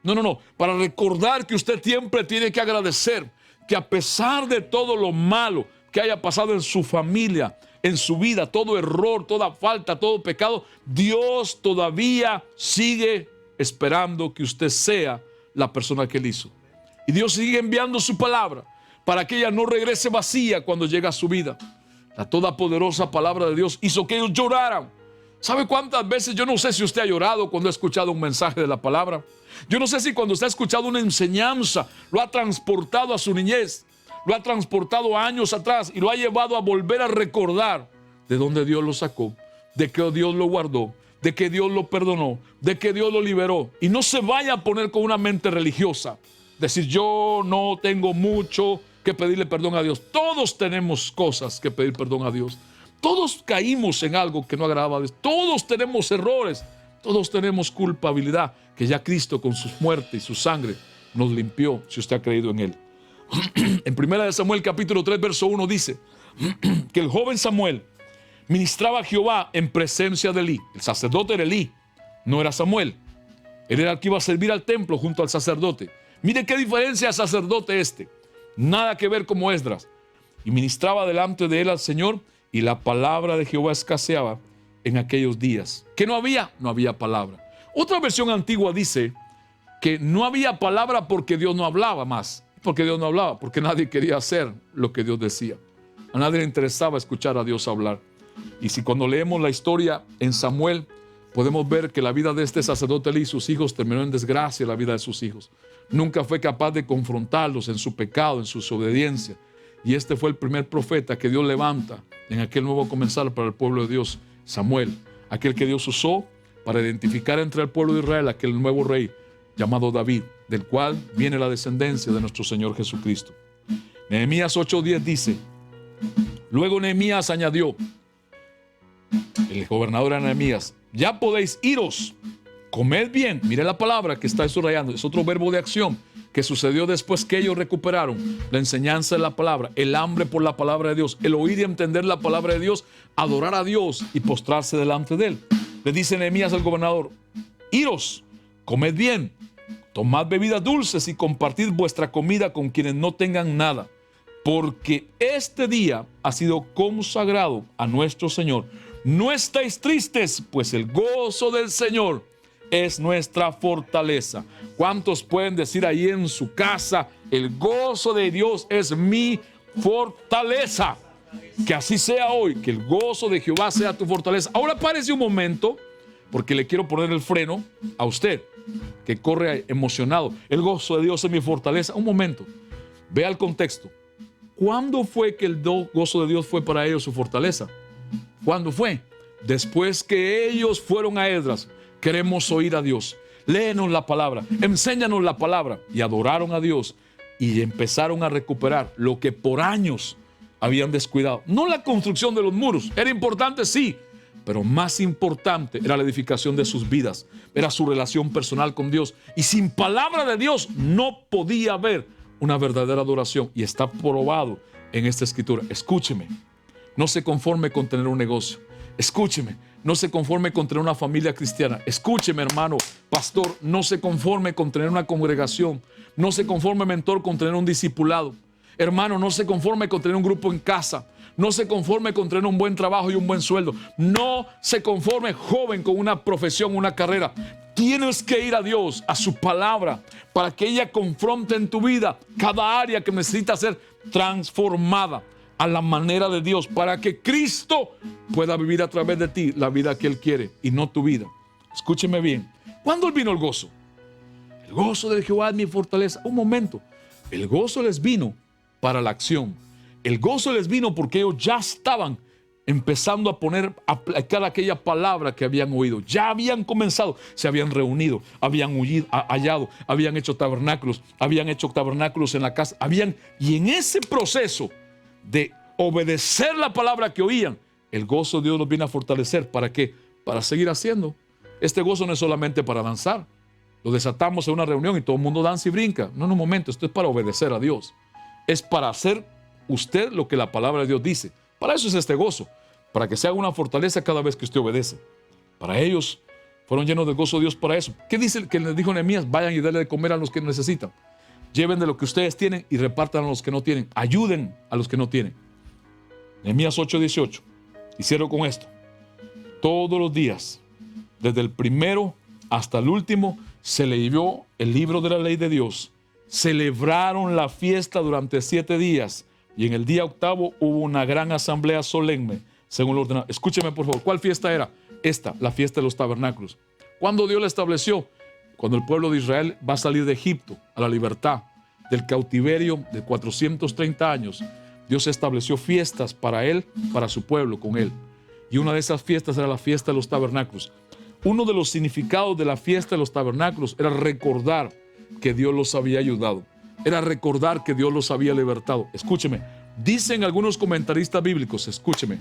No. Para recordar que usted siempre tiene que agradecer que a pesar de todo lo malo que haya pasado en su familia, en su vida, todo error, toda falta, todo pecado, Dios todavía sigue esperando que usted sea la persona que Él hizo. Y Dios sigue enviando su palabra para que ella no regrese vacía cuando llega a su vida. La todopoderosa palabra de Dios hizo que ellos lloraran. ¿Sabe cuántas veces? Yo no sé si usted ha llorado cuando ha escuchado un mensaje de la palabra. Yo no sé si cuando usted ha escuchado una enseñanza lo ha transportado a su niñez, lo ha transportado años atrás y lo ha llevado a volver a recordar de dónde Dios lo sacó, de que Dios lo guardó, de que Dios lo perdonó, de que Dios lo liberó. Y no se vaya a poner con una mente religiosa, decir yo no tengo mucho que pedirle perdón a Dios. Todos tenemos cosas que pedir perdón a Dios. Todos caímos en algo que no agradaba a Dios. Todos tenemos errores. Todos tenemos culpabilidad que ya Cristo con su muerte y su sangre nos limpió, si usted ha creído en Él. En 1 Samuel capítulo 3 verso 1 dice que el joven Samuel ministraba a Jehová en presencia de Elí. El sacerdote era Elí, no era Samuel. Él era el que iba a servir al templo junto al sacerdote. Mire qué diferencia de sacerdote este. Nada que ver como Esdras. Y ministraba delante de él al Señor, y la palabra de Jehová escaseaba en aquellos días. ¿Qué no había? No había palabra. Otra versión antigua dice que no había palabra porque Dios no hablaba más. Porque Dios no hablaba, porque nadie quería hacer lo que Dios decía. A nadie le interesaba escuchar a Dios hablar. Y si cuando leemos la historia en Samuel, podemos ver que la vida de este sacerdote Elí y sus hijos terminó en desgracia, la vida de sus hijos. Nunca fue capaz de confrontarlos en su pecado, en su desobediencia. Y este fue el primer profeta que Dios levanta en aquel nuevo comenzar para el pueblo de Dios, Samuel, aquel que Dios usó para identificar entre el pueblo de Israel aquel nuevo rey llamado David, del cual viene la descendencia de nuestro Señor Jesucristo. Nehemías 8:10 dice: luego Nehemías añadió, el gobernador era Nehemías, ya podéis iros, comed bien. Mire la palabra que está subrayando, es otro verbo de acción que sucedió después que ellos recuperaron la enseñanza de la palabra, el hambre por la palabra de Dios, el oír y entender la palabra de Dios, adorar a Dios y postrarse delante de Él. Le dice Nehemías al gobernador: iros, comed bien, tomad bebidas dulces y compartid vuestra comida con quienes no tengan nada, porque este día ha sido consagrado a nuestro Señor. No estáis tristes, pues el gozo del Señor es nuestra fortaleza. ¿Cuántos pueden decir ahí en su casa: el gozo de Dios es mi fortaleza? Que así sea hoy, que el gozo de Jehová sea tu fortaleza. Ahora párese un momento, porque le quiero poner el freno a usted, que corre emocionado. El gozo de Dios es mi fortaleza. Un momento, vea el contexto. ¿Cuándo fue que el gozo de Dios fue para ellos su fortaleza? ¿Cuándo fue? Después que ellos fueron a Esdras. Queremos oír a Dios. léenos la palabra, enséñanos la palabra. Y adoraron a Dios y empezaron a recuperar lo que por años habían descuidado. No la construcción de los muros, era importante, sí, pero más importante era la edificación de sus vidas, era su relación personal con Dios. Y sin palabra de Dios no podía haber una verdadera adoración, y está probado en esta escritura. Escúcheme, no se conforme con tener un negocio. Escúcheme, no se conforme con tener una familia cristiana. Escúcheme, hermano, pastor, no se conforme con tener una congregación. No se conforme, mentor, con tener un discipulado. Hermano, no se conforme con tener un grupo en casa. No se conforme con tener un buen trabajo y un buen sueldo. No se conforme, joven, con una profesión, una carrera. Tienes que ir a Dios, a su palabra, para que ella confronte en tu vida cada área que necesita ser transformada a la manera de Dios, para que Cristo pueda vivir a través de ti la vida que Él quiere y no tu vida. Escúcheme bien. ¿Cuándo vino el gozo? El gozo de Jehová es mi fortaleza. Un momento. El gozo les vino para la acción. El gozo les vino porque ellos ya estaban empezando a aplicar aquella palabra que habían oído. Ya habían comenzado, se habían reunido, habían hallado, habían hecho tabernáculos en la casa, y en ese proceso de obedecer la palabra que oían, el gozo de Dios los viene a fortalecer. ¿Para qué? Para seguir haciendo. Este gozo no es solamente para danzar. Lo desatamos en una reunión y todo el mundo danza y brinca. No, en un momento, esto es para obedecer a Dios. Es para hacer usted lo que la palabra de Dios dice. Para eso es este gozo, para que se haga una fortaleza cada vez que usted obedece. Para ellos fueron llenos de gozo de Dios para eso. ¿Qué dice que les dijo Nehemías? Vayan y denle de comer a los que necesitan. Lleven de lo que ustedes tienen y repartan a los que no tienen. Ayuden a los que no tienen. Nehemías 8:18. Y cierro con esto. Todos los días, desde el primero hasta el último, se leyó el libro de la ley de Dios. Celebraron la fiesta durante 7 días. Y en el día octavo hubo una gran asamblea solemne, según lo ordenado. Escúcheme, por favor. ¿Cuál fiesta era? Esta, la fiesta de los tabernáculos. ¿Cuándo Dios la estableció? Cuando el pueblo de Israel va a salir de Egipto a la libertad, del cautiverio de 430 años. Dios estableció fiestas para él, para su pueblo, con él. Y una de esas fiestas era la fiesta de los tabernáculos. Uno de los significados de la fiesta de los tabernáculos era recordar que Dios los había ayudado. Era recordar que Dios los había libertado. Escúcheme, dicen algunos comentaristas bíblicos, escúcheme,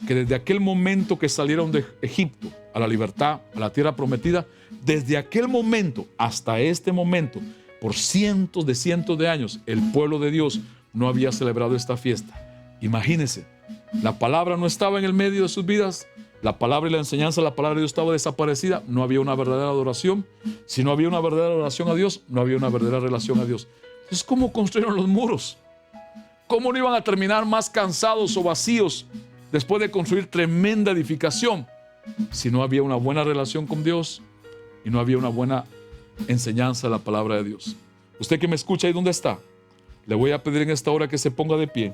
que desde aquel momento que salieron de Egipto a la libertad, a la tierra prometida, desde aquel momento hasta este momento, por cientos de años, el pueblo de Dios no había celebrado esta fiesta. Imagínense, la palabra no estaba en el medio de sus vidas, la palabra y la enseñanza, la palabra de Dios estaba desaparecida, no había una verdadera adoración. Si no había una verdadera adoración a Dios, no había una verdadera relación a Dios. Entonces, ¿cómo construyeron los muros? ¿Cómo no iban a terminar más cansados o vacíos después de construir tremenda edificación si no había una buena relación con Dios y no había una buena enseñanza de la palabra de Dios? Usted que me escucha ahí donde está, le voy a pedir en esta hora que se ponga de pie.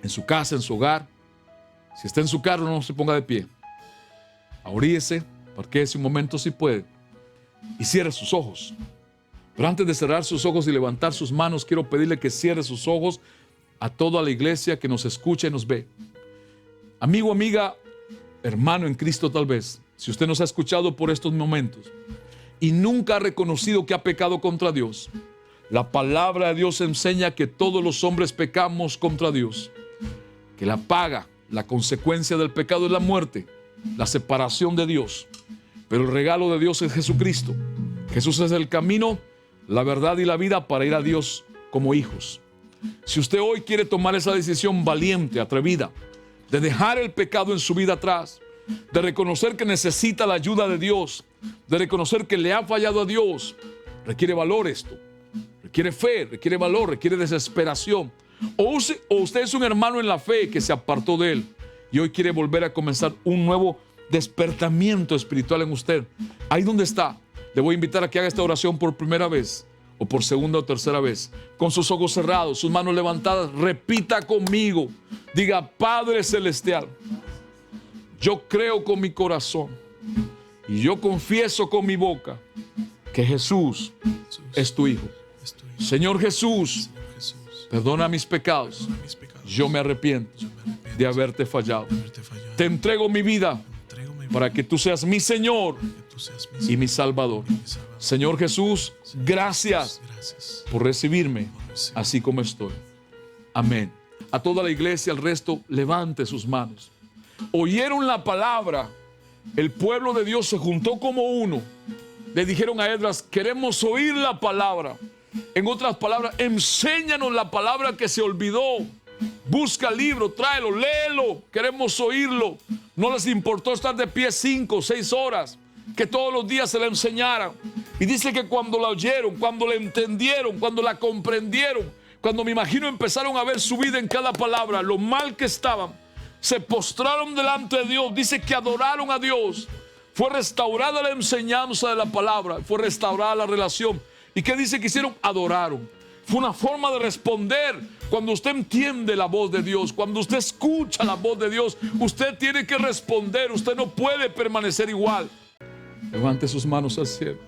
En su casa, en su hogar. Si está en su carro, no se ponga de pie. Ahoríese, parquéese un momento si puede y cierre sus ojos. Pero antes de cerrar sus ojos y levantar sus manos, quiero pedirle que cierre sus ojos a toda la iglesia que nos escucha y nos ve. Amigo, amiga, hermano en Cristo tal vez, si usted nos ha escuchado por estos momentos y nunca ha reconocido que ha pecado contra Dios, la palabra de Dios enseña que todos los hombres pecamos contra Dios, que la paga, la consecuencia del pecado es la muerte, la separación de Dios. Pero el regalo de Dios es Jesucristo. Jesús es el camino, la verdad y la vida para ir a Dios como hijos. Si usted hoy quiere tomar esa decisión valiente, atrevida, de dejar el pecado en su vida atrás, de reconocer que necesita la ayuda de Dios, de reconocer que le ha fallado a Dios, requiere valor esto. Requiere fe, requiere valor, requiere desesperación. O usted es un hermano en la fe que se apartó de él y hoy quiere volver a comenzar un nuevo despertamiento espiritual en usted. Ahí donde está, le voy a invitar a que haga esta oración por primera vez o por segunda o tercera vez. Con sus ojos cerrados, sus manos levantadas, repita conmigo. Diga: Padre Celestial, yo creo con mi corazón y yo confieso con mi boca que Jesús es tu Hijo. Señor Jesús, perdona mis pecados. Yo me arrepiento de haberte fallado. Te entrego mi vida para que tú seas mi Señor tú seas y mi Salvador. Señor Jesús, gracias por recibirme así como estoy. Amén. A toda la iglesia, al resto, levante sus manos. Oyeron la palabra. El pueblo de Dios se juntó como uno. Le dijeron a Esdras, queremos oír la palabra. En otras palabras, enséñanos la palabra que se olvidó. Busca el libro, tráelo, léelo. Queremos oírlo. No les importó estar de pie 5 o 6 horas. Que todos los días se la enseñaran. Y dice que cuando la oyeron, cuando la entendieron, cuando la comprendieron, cuando me imagino empezaron a ver su vida en cada palabra, lo mal que estaban, se postraron delante de Dios. Dice que adoraron a Dios. Fue restaurada la enseñanza de la palabra. Fue restaurada la relación. ¿Y qué dice que hicieron? Adoraron. Fue una forma de responder. Cuando usted entiende la voz de Dios, cuando usted escucha la voz de Dios, usted tiene que responder. Usted no puede permanecer igual. Levante sus manos al cielo.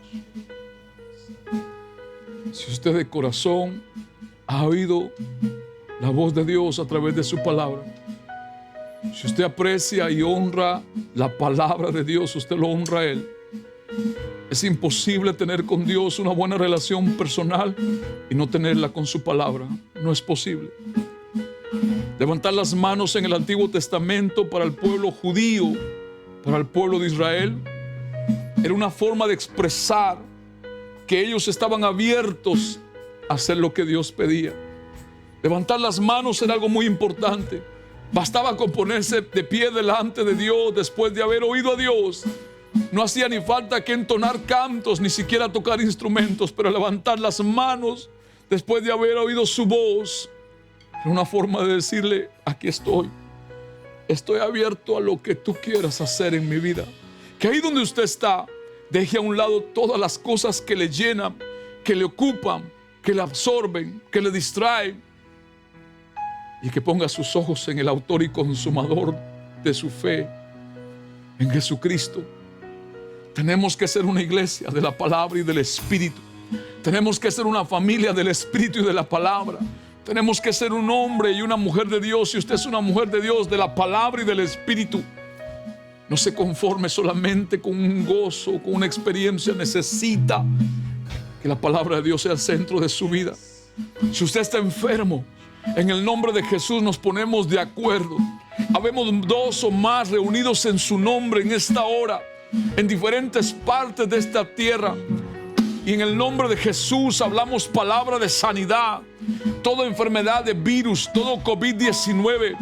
Si usted de corazón ha oído la voz de Dios a través de su palabra, si usted aprecia y honra la palabra de Dios, usted lo honra a Él. Es imposible tener con Dios una buena relación personal y no tenerla con su palabra. No es posible. Levantar las manos en el Antiguo Testamento para el pueblo judío, para el pueblo de Israel, era una forma de expresar que ellos estaban abiertos a hacer lo que Dios pedía. Levantar las manos era algo muy importante. Bastaba con ponerse de pie delante de Dios después de haber oído a Dios. No hacía ni falta que entonar cantos, ni siquiera tocar instrumentos, pero levantar las manos después de haber oído su voz era una forma de decirle, aquí estoy. Estoy abierto a lo que tú quieras hacer en mi vida. Que ahí donde usted está, deje a un lado todas las cosas que le llenan, que le ocupan, que le absorben, que le distraen, y que ponga sus ojos en el autor y consumador de su fe, en Jesucristo. Tenemos que ser una iglesia de la palabra y del Espíritu. Tenemos que ser una familia del Espíritu y de la palabra. Tenemos que ser un hombre y una mujer de Dios. Si usted es una mujer de Dios, de la palabra y del Espíritu, no se conforme solamente con un gozo, con una experiencia. Necesita que la palabra de Dios sea el centro de su vida. Si usted está enfermo, en el nombre de Jesús nos ponemos de acuerdo. Habemos 2 o más reunidos en su nombre en esta hora, en diferentes partes de esta tierra. Y en el nombre de Jesús hablamos palabra de sanidad. Toda enfermedad de virus, todo COVID-19,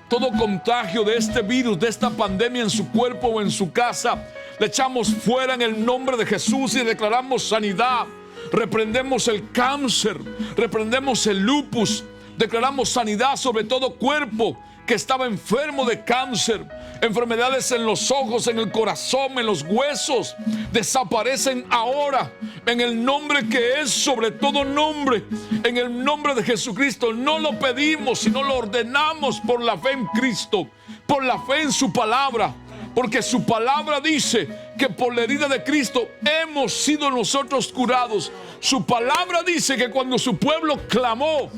todo contagio de este virus, de esta pandemia en su cuerpo o en su casa, le echamos fuera en el nombre de Jesús y declaramos sanidad. Reprendemos el cáncer, reprendemos el lupus. Declaramos sanidad sobre todo cuerpo que estaba enfermo de cáncer. Enfermedades en los ojos, en el corazón, en los huesos, desaparecen ahora en el nombre que es sobre todo nombre, en el nombre de Jesucristo. No lo pedimos, sino lo ordenamos por la fe en Cristo, por la fe en su palabra, porque su palabra dice que por la herida de Cristo hemos sido nosotros curados. Su palabra dice que cuando su pueblo clamó,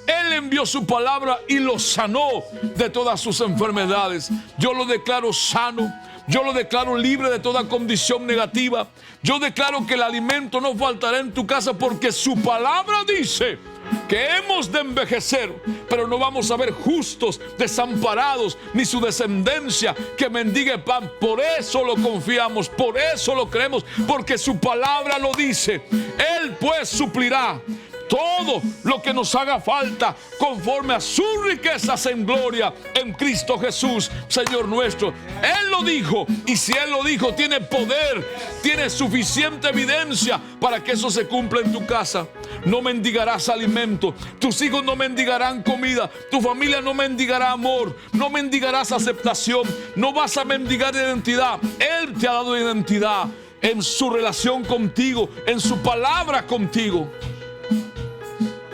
Él envió su palabra y lo sanó de todas sus enfermedades. Yo lo declaro sano. Yo lo declaro libre de toda condición negativa. Yo declaro que el alimento no faltará en tu casa, porque su palabra dice que hemos de envejecer, pero no vamos a ver justos desamparados, ni su descendencia que mendigue pan. Por eso lo confiamos, por eso lo creemos, porque su palabra lo dice. Él pues suplirá todo lo que nos haga falta conforme a sus riquezas en gloria en Cristo Jesús, Señor nuestro. Él lo dijo, y si Él lo dijo, tiene poder, tiene suficiente evidencia para que eso se cumpla en tu casa. No mendigarás alimento, tus hijos no mendigarán comida, tu familia no mendigará amor, no mendigarás aceptación, no vas a mendigar identidad. Él te ha dado identidad en su relación contigo, en su palabra contigo.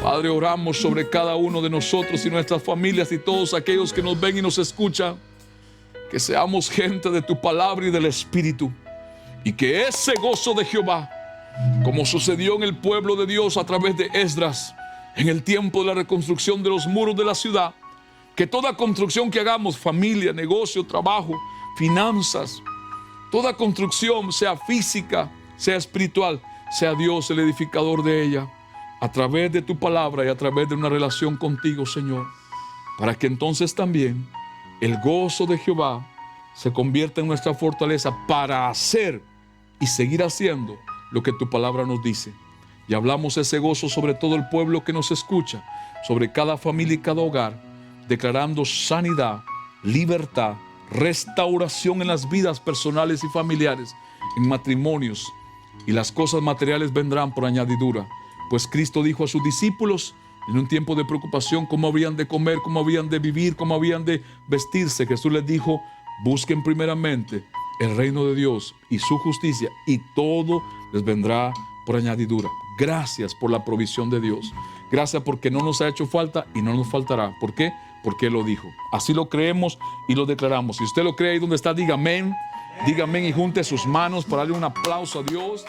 Padre, oramos sobre cada uno de nosotros y nuestras familias y todos aquellos que nos ven y nos escuchan, que seamos gente de tu palabra y del Espíritu, y que ese gozo de Jehová, como sucedió en el pueblo de Dios a través de Esdras, en el tiempo de la reconstrucción de los muros de la ciudad, que toda construcción que hagamos, familia, negocio, trabajo, finanzas, Toda construcción, sea física, sea espiritual, sea Dios el edificador de ella, a través de tu palabra y a través de una relación contigo, Señor, para que entonces también el gozo de Jehová se convierta en nuestra fortaleza para hacer y seguir haciendo lo que tu palabra nos dice. Y hablamos ese gozo sobre todo el pueblo que nos escucha, sobre cada familia y cada hogar, declarando sanidad, libertad, restauración en las vidas personales y familiares, en matrimonios, y las cosas materiales vendrán por añadidura. Pues Cristo dijo a sus discípulos en un tiempo de preocupación cómo habían de comer, cómo habían de vivir, cómo habían de vestirse. Jesús les dijo: busquen primeramente el reino de Dios y su justicia, y todo les vendrá por añadidura. Gracias por la provisión de Dios. Gracias porque no nos ha hecho falta y no nos faltará. ¿Por qué? Porque Él lo dijo. Así lo creemos y lo declaramos. Si usted lo cree ahí donde está, diga amén. Diga amén y junte sus manos para darle un aplauso a Dios.